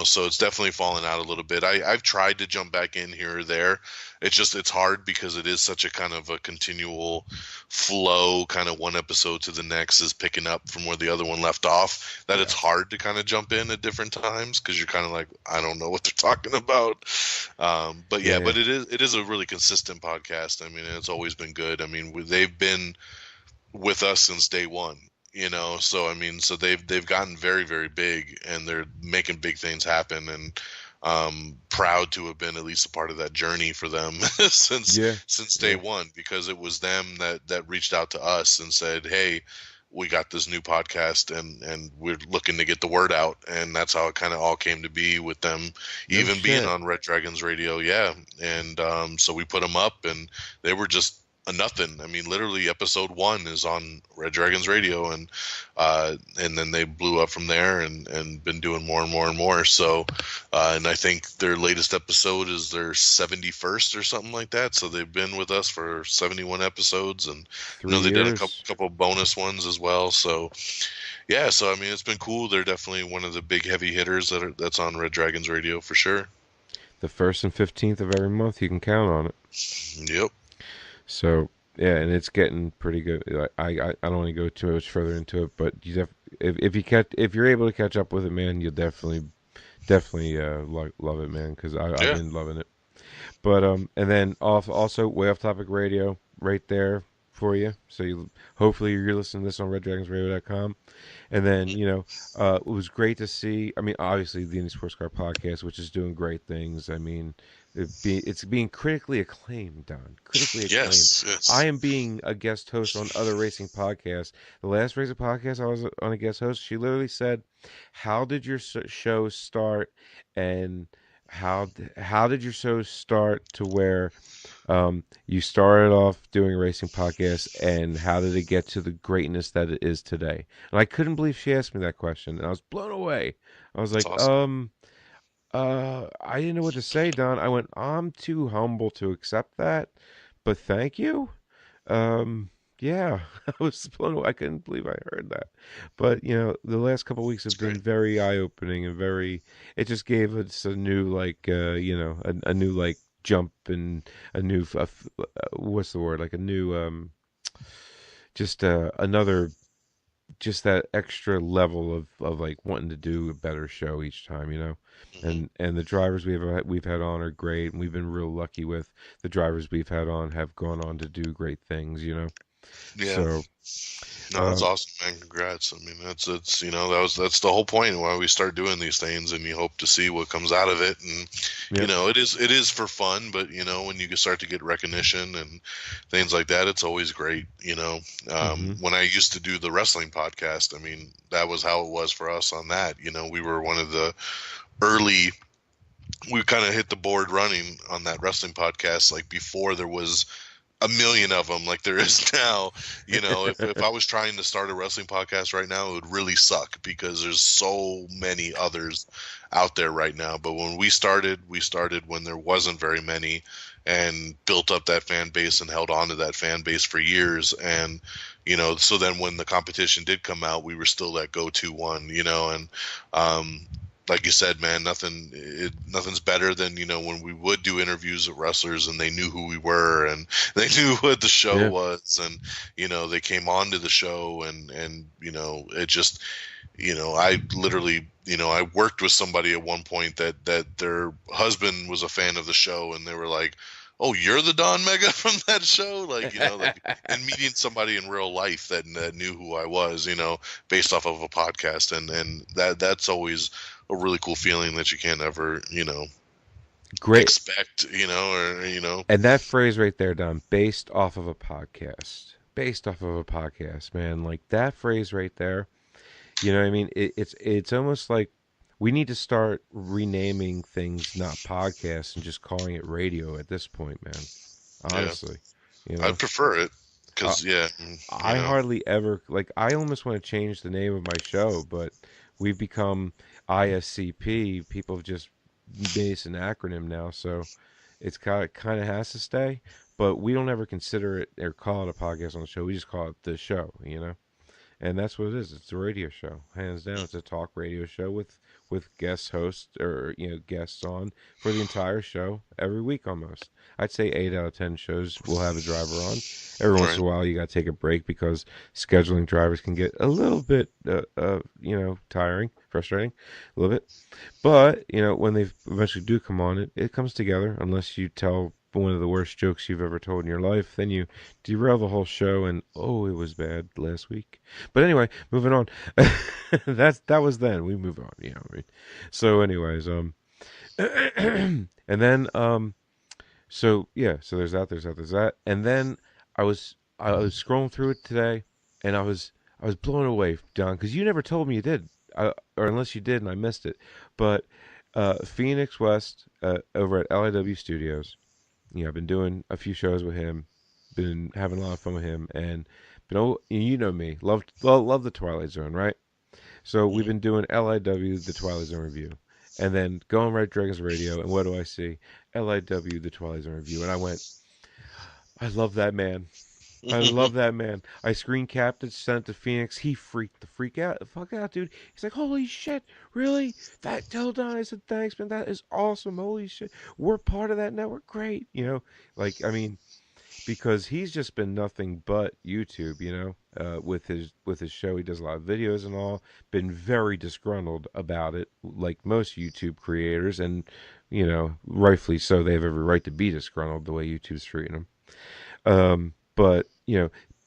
So it's definitely fallen out a little bit. I've tried to jump back in here or there. It's hard because it is such a kind of a continual flow, kind of one episode to the next is picking up from where the other one left off, that it's hard to kind of jump in at different times because you're kind of like, I don't know what they're talking about. But it is a really consistent podcast. I mean, it's always been good. I mean, they've been with us since day one. So I mean, so they've gotten very, very big, and they're making big things happen, and proud to have been at least a part of that journey for them since Yeah, day yeah, one, because it was them that reached out to us and said, hey, we got this new podcast, and we're looking to get the word out, and that's how it kind of all came to be with them no even being shit. on Red Dragons Radio. Yeah. And so we put them up, and they were just a nothing. I mean, literally episode 1 is on Red Dragons Radio, and then they blew up from there, and been doing more and more and more. So and I think their latest episode is their 71st or something like that. So they've been with us for 71 episodes, and Three they did a couple years. couple bonus ones as well. So yeah, so I mean, it's been cool. They're definitely one of the big heavy hitters that's on Red Dragons Radio for sure. The 1st and 15th of every month, you can count on it. Yep. So yeah, and it's getting pretty good. I don't want to go too much further into it, but if you're able to catch up with it, man, you'll definitely love it, man. Because I've Yeah. been loving it. But and then also Way Off Topic Radio right there for you. So hopefully you're listening to this on RedDragonsRadio.com. And then it was great to see. I mean, obviously the Indie Sports Car Podcast, which is doing great things. I mean, it's being critically acclaimed, Don. Critically acclaimed. Yes. I Yes. am being a guest host on other racing podcasts. The last racing podcast I was on a guest host, she literally said, "How did your show start?" And how did your show start to where you started off doing a racing podcast, and how did it get to the greatness that it is today? And I couldn't believe she asked me that question, and I was blown away. I was That's like, awesome. I didn't know what to say, Don. I went, I'm too humble to accept that, but thank you. Um, yeah, I was blown away. I couldn't believe I heard that. But the last couple of weeks It's have been great. very eye-opening and very. It just gave us a new like, a new like jump and a new what's the word? Like a new just another just that extra level of like wanting to do a better show each time, Hmm. and the drivers we've had on are great, and we've been real lucky with the drivers we've had on have gone on to do great things. Yeah. So, No, that's uh, awesome, man. Congrats. I mean, that's that's the whole point why we start doing these things, and you hope to see what comes out of it. And yep, it is for fun, but when you start to get recognition and things like that, it's always great. hmm When I used to do the wrestling podcast, I mean, that was how it was for us on that. We were one of the early. We kind of hit the board running on that wrestling podcast, like before there was a million of them like there is now. If I was trying to start a wrestling podcast right now, it would really suck because there's so many others out there right now. But when we started when there wasn't very many, and built up that fan base and held on to that fan base for years. And so then when the competition did come out, we were still that go-to one. And like you said, man, nothing's better than when we would do interviews with wrestlers and they knew who we were and they knew what the show yeah, was, and they came on to the show, and it just I literally I worked with somebody at one point that their husband was a fan of the show, and they were like, "Oh, you're the Don Mega from that show," like and meeting somebody in real life that knew who I was, based off of a podcast, and that's always a really cool feeling that you can't ever great. expect, or And that phrase right there, Don, based off of a podcast, man, like that phrase right there. You know what I mean? It's almost like we need to start renaming things not podcasts and just calling it radio at this point, man. yeah, Honestly, you I'd know, prefer it uh, because yeah, I hardly ever like. I almost want to change the name of my show, but we've become ISCP. People have just made us an acronym now, so it's kind of has to stay. But we don't ever consider it or call it a podcast on the show. We just call it the show. And that's what it is. It's a radio show, hands down. It's a talk radio show with guest hosts or guests on for the entire show every week almost. I'd say 8 out of 10 shows will have a driver on. Every once in right, a while, you got to take a break because scheduling drivers can get a little bit tiring, frustrating, a little bit. But when they eventually do come on, it comes together unless you tell one of the worst jokes you've ever told in your life. Then you derail the whole show, and oh, it was bad last week. But anyway, moving on. That was then. We move on. You know what I mean? So, anyways, and then so yeah, so there's that, and then I was scrolling through it today, and I was blown away, Don, because you never told me you did, or unless you did and I missed it. But Phoenix West over at LIW Studios, I've been doing a few shows with him, been having a lot of fun with him, and you know me, love the Twilight Zone, right? So we've been doing LIW, the Twilight Zone review, and then going Red Dragons Radio, and what do I see? LIW, the Twilight Zone review, and I went, I love that man. I love that man. I screen capped it, sent it to Phoenix. He freaked the fuck out, dude. He's like, holy shit, really? Tell Don I said thanks, man. That is awesome. Holy shit. We're part of that network. Great. I mean, because he's just been nothing but YouTube, with his show. He does a lot of videos and all. Been very disgruntled about it, like most YouTube creators, and rightfully so. They have every right to be disgruntled the way YouTube's treating them. But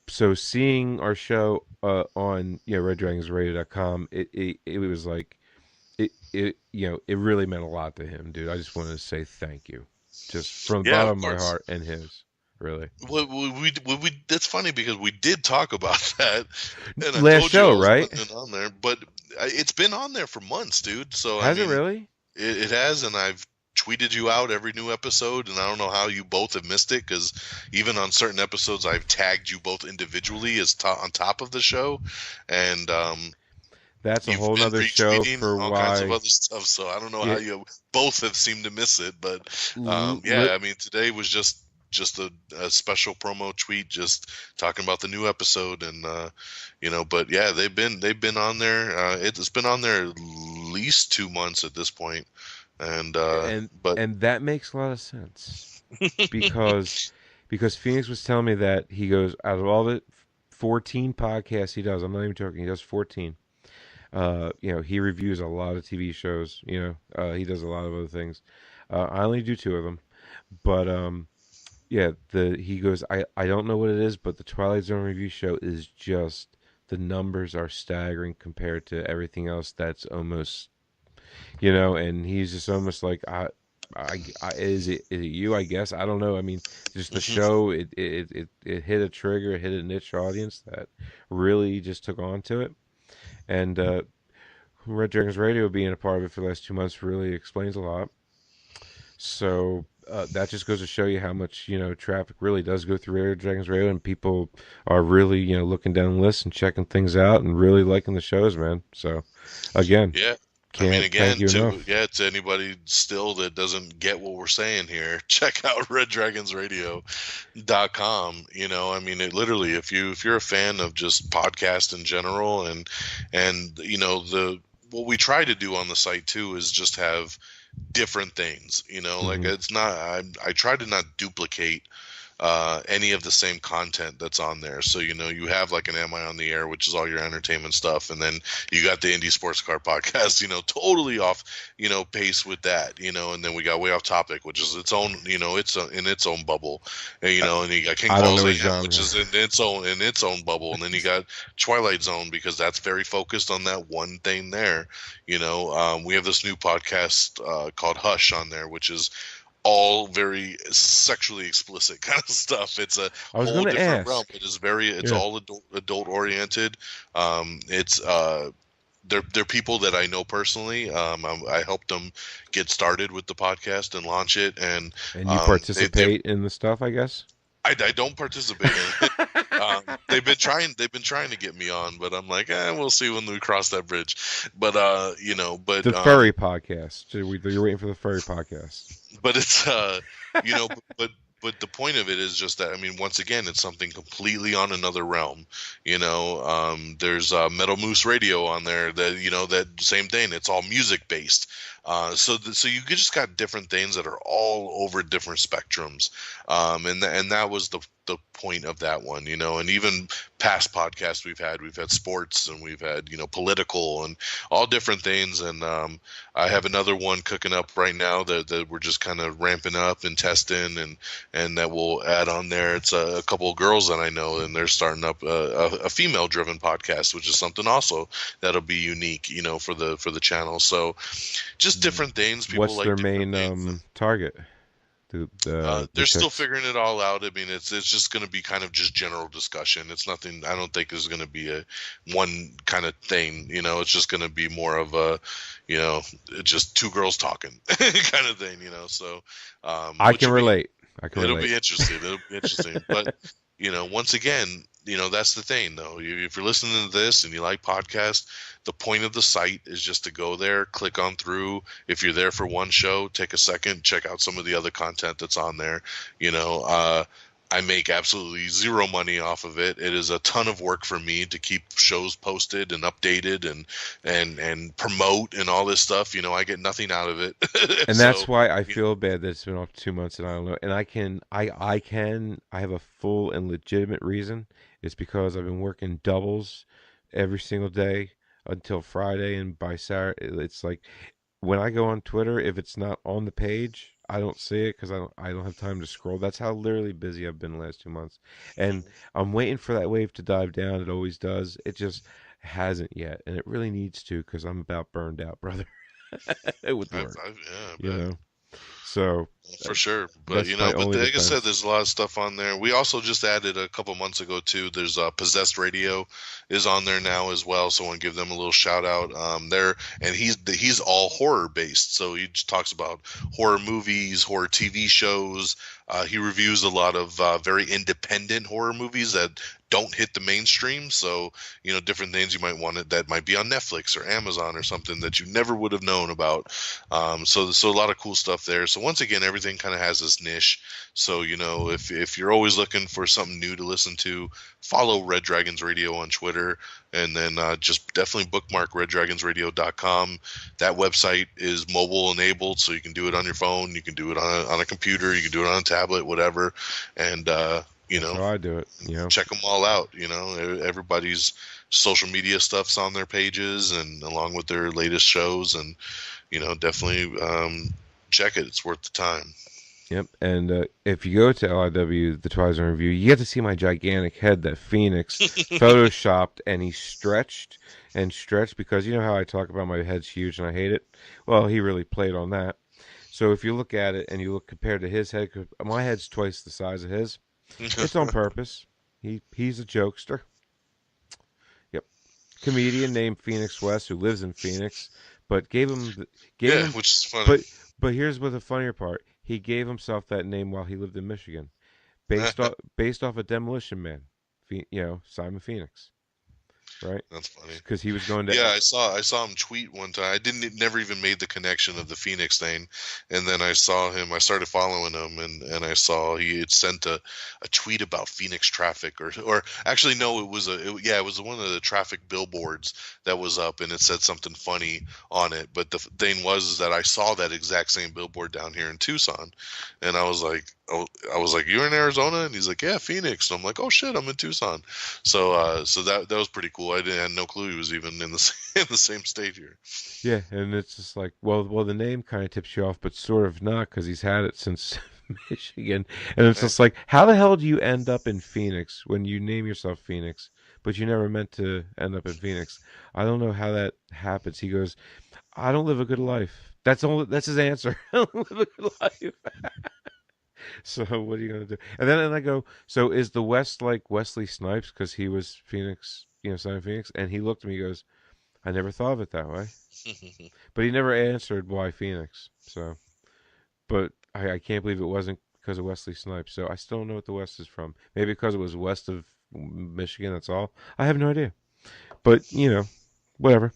so seeing our show on RedDragonsRadio.com, it was like it really meant a lot to him, dude. I just wanted to say thank you, just from the bottom of my heart and his. Really. Well, we that's funny because we did talk about that and last show, right? On there, but it's been on there for months, dude. So has it really? It has, and I've tweeted you out every new episode, and I don't know how you both have missed it, because even on certain episodes I've tagged you both individually as on top of the show, and that's a whole other show for all why kinds of other stuff. So I don't know how you both have seemed to miss it, but I mean, today was just a special promo tweet, just talking about the new episode, and but yeah, they've been on there. It's been on there at least 2 months at this point. And that makes a lot of sense because Phoenix was telling me that he goes, out of all the 14 podcasts he does, I'm not even joking, he does 14. He reviews a lot of TV shows. He does a lot of other things. I only do 2 of them, but he goes, I don't know what it is, but the Twilight Zone review show is just, the numbers are staggering compared to everything else that's almost. And he's just almost like, is it you? I guess I don't know. I mean, just the show, it hit a trigger, it hit a niche audience that really just took on to it, and Red Dragons Radio being a part of it for the last 2 months really explains a lot. So that just goes to show you how much traffic really does go through Red Dragons Radio, and people are really looking down the list and checking things out and really liking the shows, man. So again, yeah. To anybody still that doesn't get what we're saying here, check out RedDragonsRadio.com. I mean, it literally, if you're a fan of just podcast in general, and what we try to do on the site too is just have different things. Like it's not. I try to not duplicate any of the same content that's on there. So, you have like an Am I on the Air, which is all your entertainment stuff. And then you got the Indie Sports Car Podcast, totally off, pace with that, and then we got Way Off Topic, which is its own, it's in its own bubble, and you got King Paul's AM, which is in its own bubble. And then you got Twilight Zone, because that's very focused on that one thing there. We have this new podcast called Hush on there, which is all very sexually explicit kind of stuff. It's a whole different realm. It is it's all adult oriented. They're people that I know personally. I helped them get started with the podcast and launch it, and you participate in the stuff, I guess. I don't participate in it. They've been trying to get me on, but I'm like, we'll see when we cross that bridge. But the furry podcast. You're waiting for the furry podcast. But it's but the point of it is just that, I mean, once again, it's something completely on another realm. There's Metal Moose Radio on there that that same thing. It's all music based. So you just got different things that are all over different spectrums. And that was the the point of that one, you know. And even past podcasts we've had sports, and we've had, you know, political and all different things. And I have another one cooking up right now that we're just kind of ramping up and testing, and that we'll add on there. It's a couple of girls that I know, and they're starting up a female driven podcast, which is something also that'll be unique, you know, for the channel. So just different things. People What's like their different main things. target? The They're still chicks? figuring it all out. I mean, it's just going to be kind of just general discussion. It's nothing. I don't think there's going to be a one kind of thing. You know, it's just going to be more of a, you know, just two girls talking kind of thing. You know, so I which can will be, relate. I can it'll relate. be interesting. It'll be interesting. But you know, once again, you know, that's the thing though. If you're listening to this and you like podcasts, the point of the site is just to go there, click on through. If you're there for one show, take a second, check out some of the other content that's on there. You know, I make absolutely zero money off of it. It is a ton of work for me to keep shows posted and updated and promote and all this stuff. You know, I get nothing out of it. And So, that's why I feel bad that it's been off 2 months and I don't know. And I have a full and legitimate reason. It's because I've been working doubles every single day until Friday, and by Saturday, it's like when I go on Twitter, if it's not on the page, I don't see it because I don't have time to scroll. That's how literally busy I've been the last 2 months, and I'm waiting for that wave to dive down. It always does. It just hasn't yet, and it really needs to because I'm about burned out, brother, with work. yeah, I You bet. know, so For sure, but that's you my know, but only like I said, defense. there's a lot of stuff on there. We also just added a couple months ago too. There's Possessed Radio is on there now as well, so I want to give them a little shout out. There, and he's all horror based, so he just talks about horror movies, horror TV shows. He reviews a lot of very independent horror movies that don't hit the mainstream. So you know, different things you might want it that might be on Netflix or Amazon or something that you never would have known about. So a lot of cool stuff there. So once again, everything kind of has this niche. So you know, if you're always looking for something new to listen to, follow Red Dragons Radio on Twitter, and then just definitely bookmark reddragonsradio.com. That website is mobile enabled, so you can do it on your phone, you can do it on a computer, you can do it on a tablet, whatever, and you That's know, how I do it. You know, check them all out. You know, everybody's social media stuff's on their pages, and along with their latest shows, and you know, definitely check it. It's worth the time. yep. And if you go to LIW, the Twilight Zone review, you get to see my gigantic head that Phoenix photoshopped, and he stretched and stretched because you know how I talk about my head's huge and I hate it. Well, he really played on that. So if you look at it and you look compared to his head, 'cause my head's twice the size of his. It's on purpose. He's a jokester. Yep, comedian named Phoenix West who lives in Phoenix, but gave Yeah, him. which is funny. But here's what the funnier part. He gave himself that name while he lived in Michigan, based off a Demolition Man. Simon Phoenix, right? That's funny. Because he was going Yeah, to. I saw him tweet one time. I didn't never even made the connection of the Phoenix thing, and then I saw him. I started following him, and I saw he had sent a tweet about Phoenix traffic, or actually no, it was one of the traffic billboards that was up, and it said something funny on it. But the thing was is that I saw that exact same billboard down here in Tucson, and I was like, oh, you're in Arizona, and he's like, yeah, Phoenix. And I'm like, oh shit, I'm in Tucson. So that was pretty cool. I had no clue he was even in the in the same state here. Yeah, and it's just like, well, the name kind of tips you off, but sort of not because he's had it since Michigan, and it's Eh, just like, how the hell do you end up in Phoenix when you name yourself Phoenix, but you never meant to end up in Phoenix? I don't know how that happens. He goes, I don't live a good life. That's his answer. I don't live a good life. So what are you gonna do? And I go, so is the West like Wesley Snipes because he was Phoenix, Simon Phoenix? And he looked at me, and goes, I never thought of it that way. But he never answered why Phoenix. So, but I can't believe it wasn't because of Wesley Snipes. So I still don't know what the West is from. Maybe because it was west of Michigan. That's all. I have no idea. But whatever.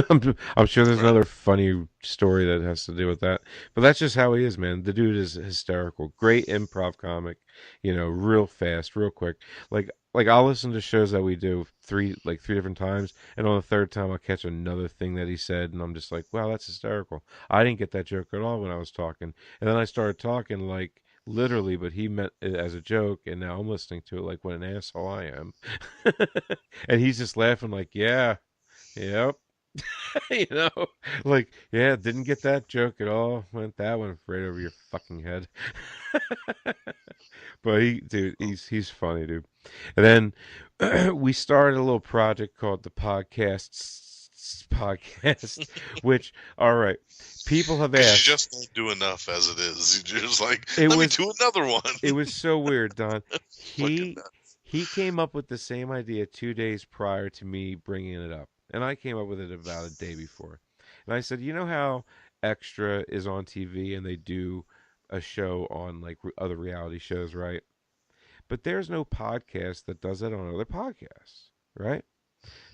I'm sure there's right. another funny story that has to do with that. But that's just how he is, man. The dude is hysterical. Great improv comic. Real fast, real quick. Like I'll listen to shows that we do three different times, and on the third time I'll catch another thing that he said, and I'm just like, wow, that's hysterical. I didn't get that joke at all when I was talking, and then I started talking literally, but he meant it as a joke, and now I'm listening to it like what an asshole I am. And he's just laughing like, yeah, yep. You know, like, yeah, didn't get that joke at all. Went that one right over your fucking head. But dude, he's funny, dude. And then we started a little project called the podcast, which, all right, people have Because asked. you just don't do enough as it is. You're just like, It let me was do another one. it was so weird, Don. Fucking He he came up with the same idea 2 days prior to me bringing it up, and I came up with it about a day before. And I said, you know how Extra is on TV and they do a show on like other reality shows, right? But there's no podcast that does that on other podcasts, right?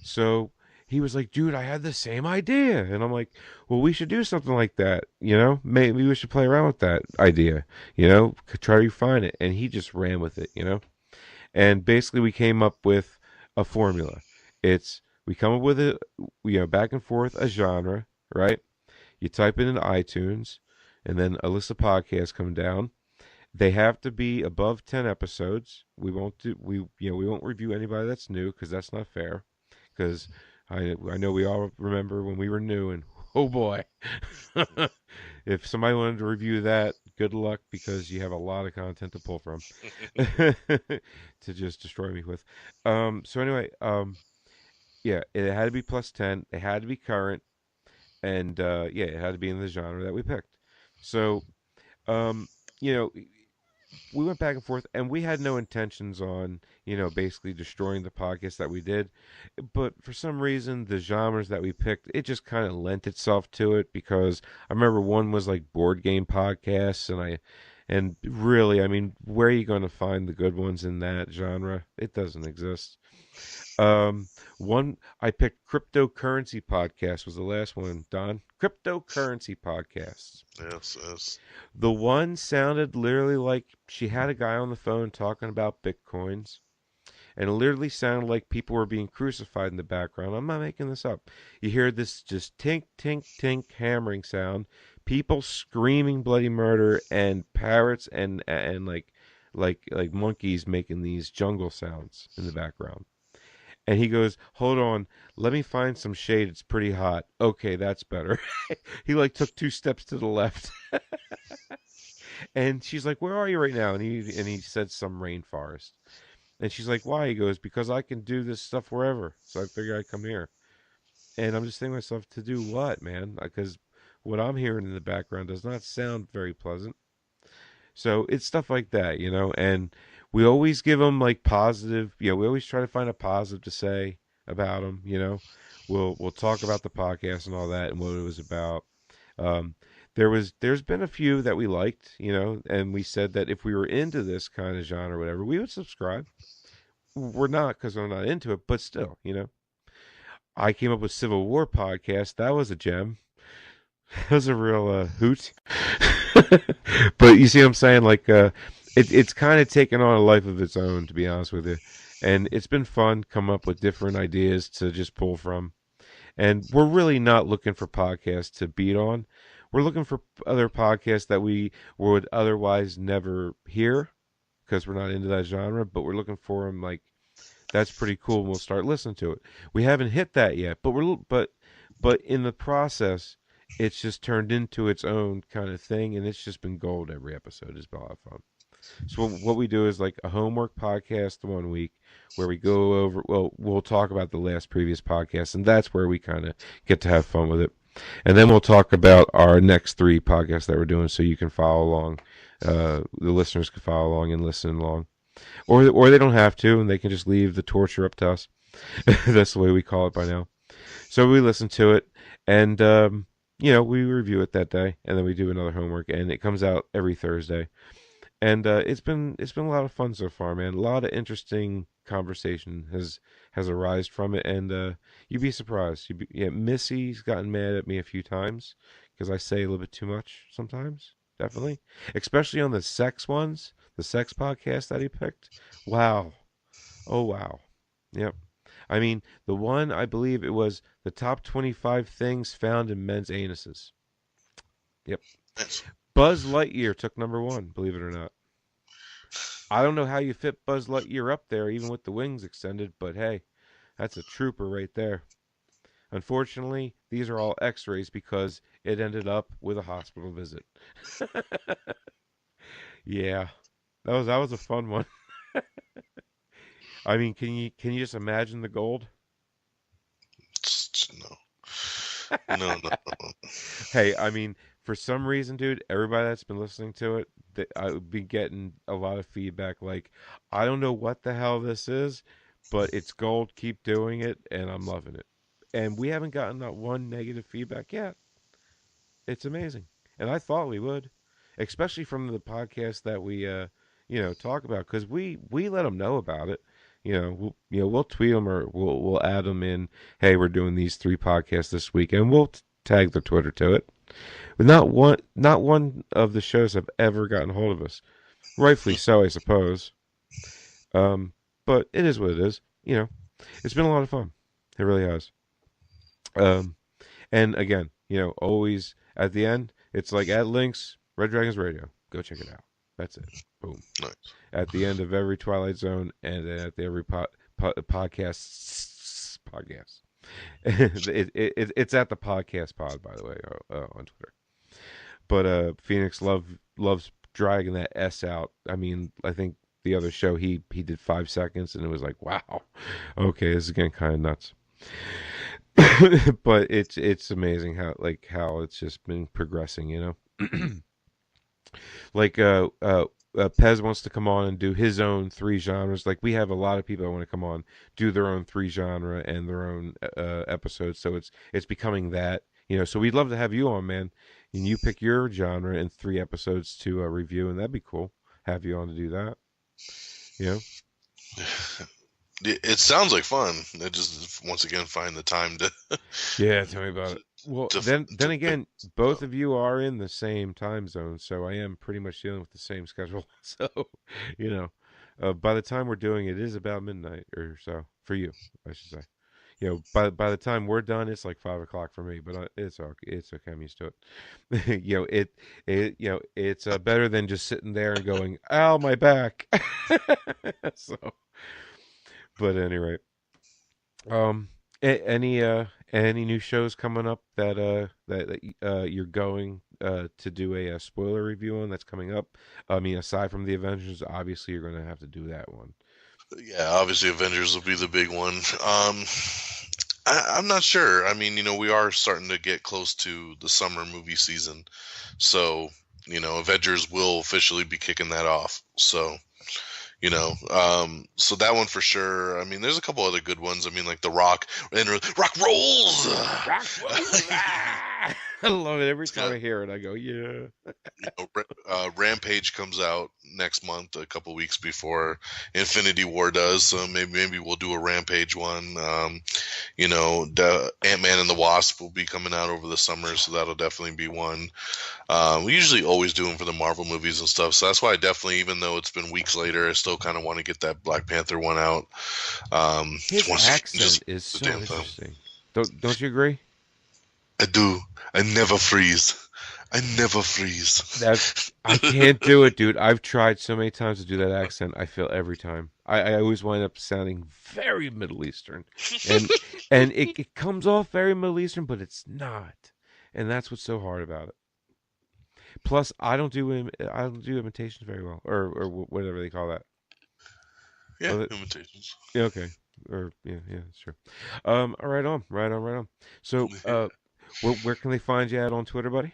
So he was like, dude, I had the same idea. And I'm like, well, we should do something like that. You know, maybe we should play around with that idea, try to refine it. And he just ran with it. And basically, we came up with a formula. We come up with back and forth a genre, right? You type it in iTunes, and then a list of podcasts come down. They have to be above 10 episodes. We won't review anybody that's new because that's not fair. Because I know we all remember when we were new, and oh boy, if somebody wanted to review that, good luck, because you have a lot of content to pull from to just destroy me with. So anyway, yeah, it had to be plus 10. It had to be current, and yeah, it had to be in the genre that we picked. So, um, you know, we went back and forth, and we had no intentions on, basically destroying the podcast that we did. But for some reason, the genres that we picked, it just kind of lent itself to it, because I remember one was like board game podcasts, and really, I mean, where are you going to find the good ones in that genre? It doesn't exist. Um, One I picked cryptocurrency podcast was the last one, Don. Cryptocurrency podcasts. Yes, yes. The one sounded literally like she had a guy on the phone talking about bitcoins, and it literally sounded like people were being crucified in the background. I'm not making this up. You hear this just tink, tink, tink hammering sound, people screaming bloody murder, and parrots and like monkeys making these jungle sounds in the background. And he goes, hold on, let me find some shade. It's pretty hot. Okay, that's better. He like took 2 steps to the left. And she's like, where are you right now? And he said some rainforest. And she's like, why? He goes, because I can do this stuff wherever. So I figured I'd come here. And I'm just thinking to myself, to do what, man? Because what I'm hearing in the background does not sound very pleasant. So it's stuff like that. And we always give them like positive. We always try to find a positive to say about them. We'll talk about the podcast and all that and what it was about. Um, there's been a few that we liked, and we said that if we were into this kind of genre or whatever, we would subscribe. We're not, because we're not into it, but still. I came up with Civil War podcast. That was a gem. That was a real hoot. But you see what I'm saying? Like, it's kind of taken on a life of its own, to be honest with you. And it's been fun come up with different ideas to just pull from. And we're really not looking for podcasts to beat on. We're looking for other podcasts that we would otherwise never hear, because we're not into that genre, but we're looking for them like, that's pretty cool, and we'll start listening to it. We haven't hit that yet, but in the process, it's just turned into its own kind of thing, and it's just been gold every episode. It's been a lot of fun. So what we do is like a homework podcast one week where we go over, well, we'll talk about the last previous podcast, and that's where we kind of get to have fun with it. And then we'll talk about our next 3 podcasts that we're doing, so you can follow along. The listeners can follow along and listen along. Or they don't have to, and they can just leave the torture up to us. That's the way we call it by now. So we listen to it, and we review it that day, and then we do another homework, and it comes out every Thursday. And it's been a lot of fun so far, man. A lot of interesting conversation has arisen from it, and you'd be surprised. Missy's gotten mad at me a few times because I say a little bit too much sometimes. Definitely, especially on the sex ones, the sex podcast that he picked. Wow, oh wow, yep. I mean, the one, I believe it was the top 25 things found in men's anuses. Yep. Yes. Buzz Lightyear took number 1, believe it or not. I don't know how you fit Buzz Lightyear up there, even with the wings extended, but hey, that's a trooper right there. Unfortunately, these are all X-rays because it ended up with a hospital visit. Yeah, that was a fun one. I mean, can you just imagine the gold? No, no, no. Hey, I mean, for some reason, dude, everybody that's been listening to it, I would be getting a lot of feedback. Like, I don't know what the hell this is, but it's gold. Keep doing it, and I'm loving it. And we haven't gotten that one negative feedback yet. It's amazing, and I thought we would, especially from the podcast that we, talk about, because we let them know about it. We'll tweet them or we'll add them in. Hey, we're doing these 3 podcasts this week, and we'll tag their Twitter to it. But not one of the shows have ever gotten hold of us. Rightfully so, I suppose. But it is what it is. It's been a lot of fun. It really has. Um, and again, always at the end, it's like add links, Red Dragons Radio. Go check it out. That's it. Boom. Nice. At the end of every Twilight Zone, and then at every podcast. It's at the podcast pod, by the way, on Twitter. But Phoenix loves dragging that S out. I mean, I think the other show he did 5 seconds, and it was like, wow, okay, this is getting kind of nuts. But it's amazing how it's just been progressing. Like Pez wants to come on and do his own 3 genres. Like, we have a lot of people that want to come on, do their own 3 genre and their own episodes. So it's becoming that. So we'd love to have you on, man. And you pick your genre in 3 episodes to review, and that'd be cool. Have you on to do that. It sounds like fun. I just once again find the time to. Yeah, tell me about it. Well, then again, both of you are in the same time zone, so I am pretty much dealing with the same schedule. So, by the time we're doing it, it is about midnight or so for you, I should say. By the time we're done, it's like 5 o'clock for me, but it's okay. It's okay. I'm used to it. It's better than just sitting there and going, "Ow, my back." So, but at any rate, any new shows coming up that you're going to do a spoiler review on that's coming up? I mean, aside from the Avengers, obviously you're going to have to do that one. Yeah, obviously Avengers will be the big one. I'm not sure. I mean, we are starting to get close to the summer movie season, so Avengers will officially be kicking that off. So. So that one for sure. I mean, there's a couple other good ones. I mean, like The Rock and Rock Rolls. Rock Rolls. I love it. Every time I hear it, I go, yeah. Rampage comes out next month, a couple weeks before Infinity War does. So maybe we'll do a Rampage one. The Ant-Man and the Wasp will be coming out over the summer, so that'll definitely be one. We usually always do them for the Marvel movies and stuff. So that's why I definitely, even though it's been weeks later, I still kind of want to get that Black Panther one out. His accent is so interesting. Don't you agree? I do. I never freeze. I can't do it, dude. I've tried so many times to do that accent. I fail every time. I always wind up sounding very Middle Eastern, and it comes off very Middle Eastern, but it's not, and that's what's so hard about it. Plus, I don't do imitations very well, or whatever they call that. Yeah, imitations. Yeah, okay. Or yeah, that's true. Right on. So, where can they find you at on Twitter, buddy?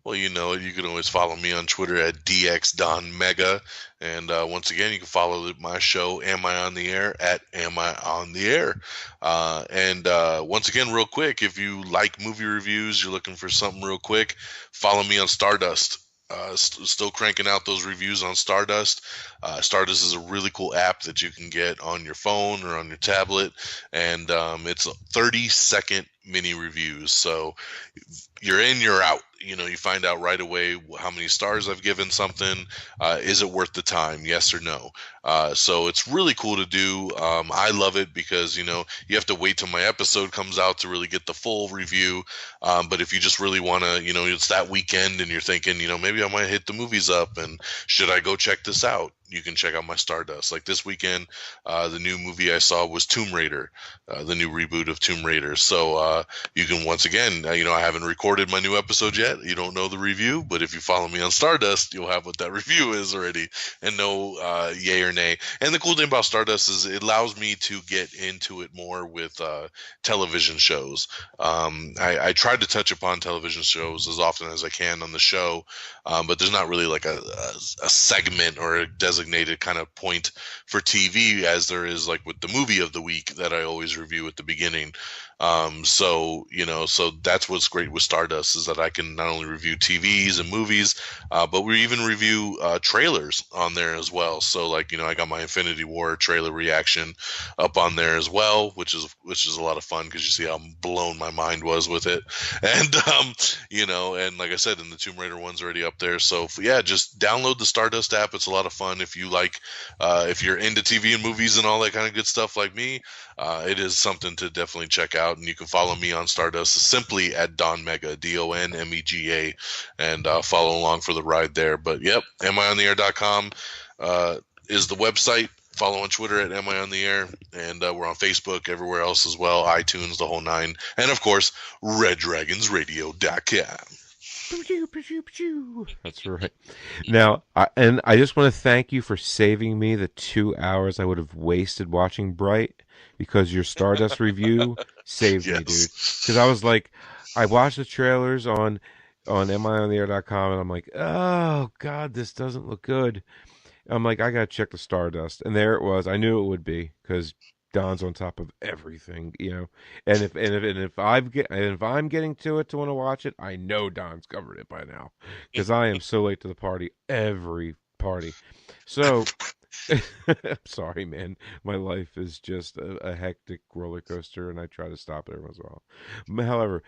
Well, you can always follow me on Twitter at DXDonMega. And once again, you can follow my show, Am I on the Air, at Am I on the Air. And once again, real quick, if you like movie reviews, you're looking for something real quick, follow me on Stardust. Still cranking out those reviews on Stardust. Stardust is a really cool app that you can get on your phone or on your tablet, and it's 30-second mini reviews. So you're in, you're out. You find out right away how many stars I've given something. Is it worth the time? Yes or no? So it's really cool to do. I love it because, you have to wait till my episode comes out to really get the full review. But if you just really want to, it's that weekend and you're thinking, maybe I might hit the movies up and should I go check this out? you can check out my Stardust. Like this weekend, the new movie I saw was Tomb Raider, the new reboot of Tomb Raider. So you can once again, I haven't recorded my new episode yet. You don't know the review, but if you follow me on Stardust, you'll have what that review is already and know yay or nay. And the cool thing about Stardust is it allows me to get into it more with television shows. I tried to touch upon television shows as often as I can on the show, but there's not really like a segment or a designated kind of point for TV as there is like with the movie of the week that I always review at the beginning. So that's what's great with Stardust is that I can not only review TVs and movies, but we even review trailers on there as well. So like, I got my Infinity War trailer reaction up on there as well, which is a lot of fun because you see how blown my mind was with it. And, and like I said, and the Tomb Raider one's already up there. So just download the Stardust app. It's a lot of fun. If you like, if you're into TV and movies and all that kind of good stuff like me, it is something to definitely check out. And you can follow me on Stardust simply at Don Mega, DONMEGA, and follow along for the ride there. But yep, amiontheair.com is the website. Follow on Twitter at Am I on the Air, and we're on Facebook, everywhere else as well, iTunes, the whole nine, and of course, RedDragonsRadio.com. That's right. Now, I just want to thank you for saving me the 2 hours I would have wasted watching Bright, because your Stardust review saved me, dude. Because I was like, I watched the trailers on amiontheair.com, and I'm like, oh god, this doesn't look good. I'm like, I gotta check the Stardust, and there it was. I knew it would be because Don's on top of everything, And if I'm getting to it to want to watch it, I know Don's covered it by now because I am so late to the party every party. So, I'm sorry, man. My life is just a hectic roller coaster, and I try to stop it every once in a while. However,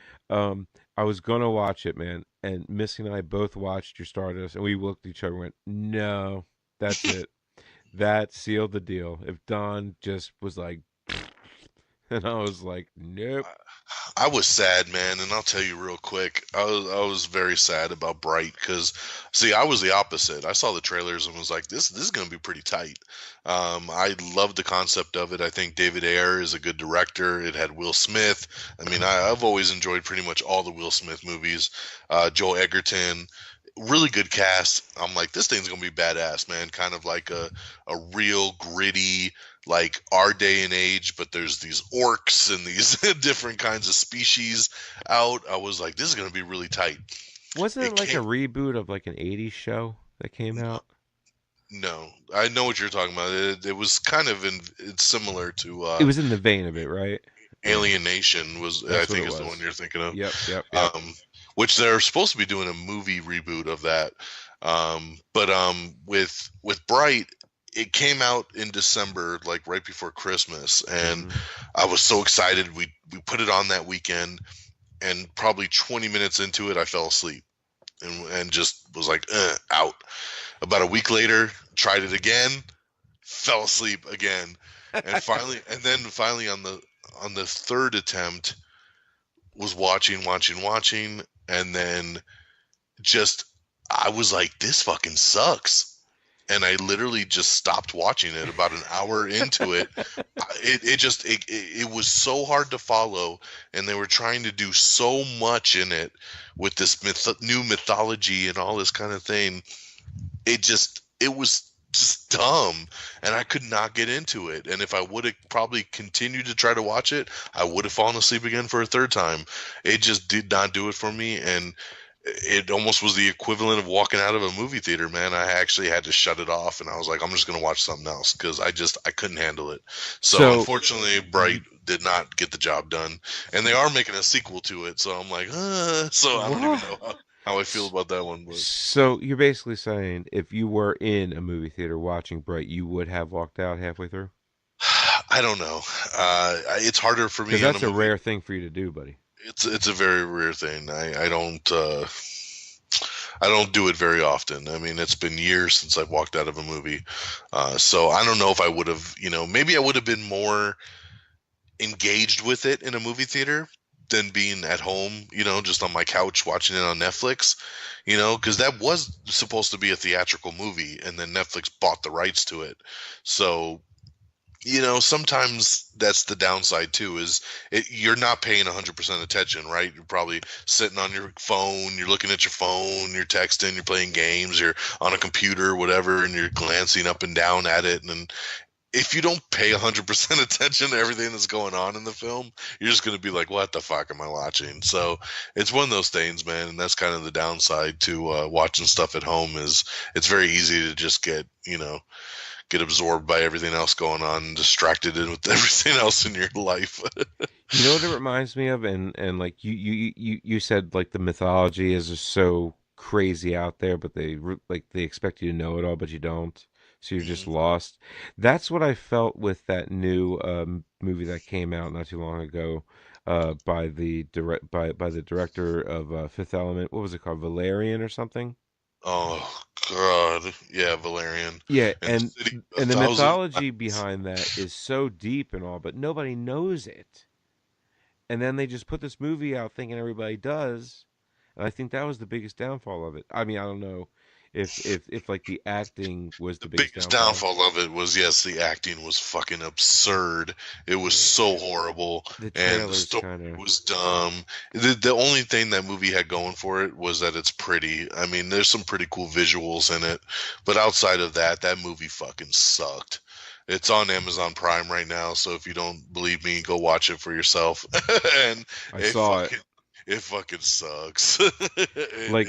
I was gonna watch it, man, and Missy and I both watched your Stardust, and we looked at each other and went, no. That's it. That sealed the deal. If Don just was like, and I was like, nope. I was sad, man, and I'll tell you real quick. I was very sad about Bright because, see, I was the opposite. I saw the trailers and was like, this is going to be pretty tight. I love the concept of it. I think David Ayer is a good director. It had Will Smith. I mean, I've always enjoyed pretty much all the Will Smith movies. Joel Egerton. Really good cast. I'm like, this thing's gonna be badass, man. Kind of like a real gritty, like our day and age, but there's these orcs and these different kinds of species out. I was like, this is gonna be really tight. Wasn't it like a reboot of like an 80s show that came out? No, I know what you're talking about. It was kind of it's similar to. It was in the vein of it, right? Alien Nation was, I think, is the one you're thinking of. Yep. Which they're supposed to be doing a movie reboot of that. But with Bright, it came out in December, like right before Christmas, and I was so excited. We put it on that weekend, and probably 20 minutes into it, I fell asleep, and just was like, out. About a week later, tried it again, fell asleep again, and finally on the third attempt, was watching. And then I was like, this fucking sucks. And I literally just stopped watching it about an hour into it. It was so hard to follow. And they were trying to do so much in it with this new mythology and all this kind of thing. It was just dumb, and I could not get into it. And if I would have probably continued to try to watch it, I would have fallen asleep again for a third time. It just did not do it for me, and it almost was the equivalent of walking out of a movie theater, man. I actually had to shut it off, and I was like, I'm just going to watch something else because I couldn't handle it. So unfortunately, Bright did not get the job done, and they are making a sequel to it. So I'm like, so I don't even know how I feel about that one. But. So you're basically saying if you were in a movie theater watching Bright, you would have walked out halfway through? I don't know. It's harder for me. Because that's a rare thing for you to do, buddy. It's a very rare thing. I don't do it very often. I mean, it's been years since I've walked out of a movie. So I don't know if I would have, maybe I would have been more engaged with it in a movie theater. than being at home, just on my couch watching it on Netflix, because that was supposed to be a theatrical movie, and then Netflix bought the rights to it. So, sometimes that's the downside too, is you're not paying 100% attention, right? You're probably sitting on your phone, you're looking at your phone, you're texting, you're playing games, you're on a computer, whatever, and you're glancing up and down at it. And if you don't pay 100% attention to everything that's going on in the film, you're just going to be like, what the fuck am I watching? So it's one of those things, man. And that's kind of the downside to watching stuff at home, is it's very easy to just get absorbed by everything else going on and distracted with everything else in your life. You know what it reminds me of, and like you said, like the mythology is just so crazy out there, but they expect you to know it all, but you don't, so you're just Mhm. lost. That's what I felt with that new movie that came out not too long ago, by the director of Fifth Element. What was it called, Valerian or something? Oh, God. Yeah, Valerian. Yeah, And the city of and the thousand mythology planets. behind that is so deep and all, but nobody knows it. And then they just put this movie out thinking everybody does, and I think that was the biggest downfall of it. I mean, I don't know if like the acting was the The biggest biggest downfall. downfall of it was, yes, the acting was fucking absurd. It was so horrible, The and the trailers story kind of. was dumb. The only thing that movie had going for it was that it's pretty. I mean, there's some pretty cool visuals in it, but outside of that, that movie fucking sucked. It's on Amazon Prime right now, so if you don't believe me, go watch it for yourself. And I it saw it. fucking it fucking sucks. Like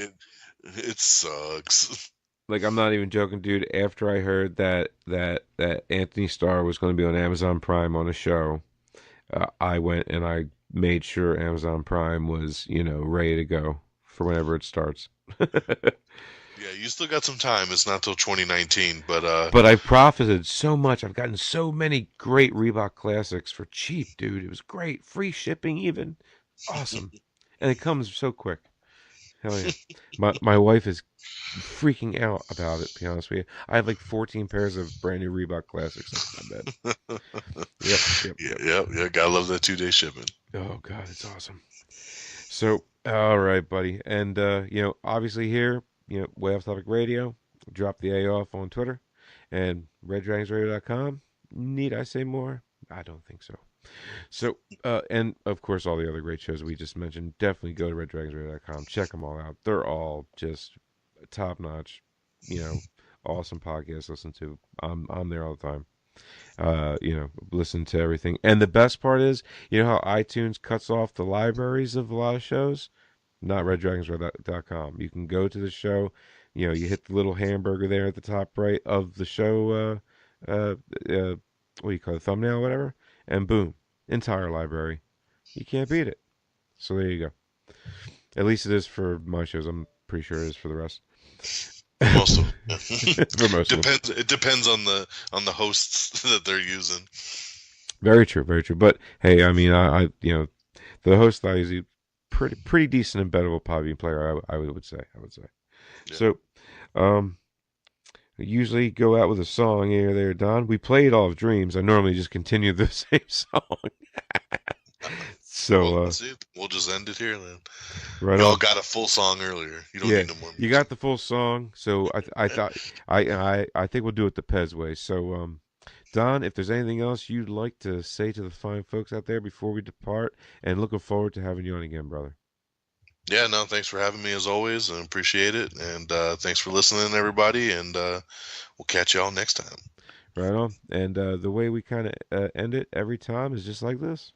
It sucks. like I'm not even joking, dude. After I heard that Anthony Starr was going to be on Amazon Prime on a show, I went and I made sure Amazon Prime was, ready to go for whenever it starts. Yeah, you still got some time. It's not till 2019, but But I've profited so much. I've gotten so many great Reebok classics for cheap, dude. It was great. Free shipping even. Awesome. And it comes so quick. Hell yeah. My wife is freaking out about it, to be honest with you. I have like 14 pairs of brand new Reebok classics next to my bed. Yep, yep, yeah, yep. yeah, yeah, gotta love that 2 day shipping. Oh god, it's awesome. So, all right, buddy. And obviously here, Way Off Topic Radio, drop the A off on Twitter and reddragonsradio.com. Need I say more? I don't think so. So, and of course, all the other great shows we just mentioned. Definitely go to reddragonsradio.com. Check them all out. They're all just top notch, you know, awesome podcasts to listen to. I'm there all the time. Listen to everything. And the best part is, how iTunes cuts off the libraries of a lot of shows? Not reddragonsradio.com. You can go to the show, you hit the little hamburger there at the top right of the show, what do you call it, thumbnail, or whatever, and boom, entire library. You can't beat it. So there you go. At least it is for my shows. I'm pretty sure it is for the rest. For most of For them. most of them. It depends on the hosts that they're using. Very true, very true. But hey, I mean, the host that I usually pretty decent and bettable Podbean player. I would say. I would say. Yeah. So, I usually go out with a song here, there, Don. We played All of Dreams. I normally just continue the same song. So, Well, that's it. We'll just end it here then. right Y'all on. got a full song earlier. You don't Yeah, need no more you music. got the full song. So I thought I think we'll do it the Pez way. So, Don, if there's anything else you'd like to say to the fine folks out there before we depart, and looking forward to having you on again, brother. Yeah, no, thanks for having me as always, and appreciate it. And thanks for listening, everybody. And we'll catch y'all next time. Right on. And the way we kind of end it every time is just like this.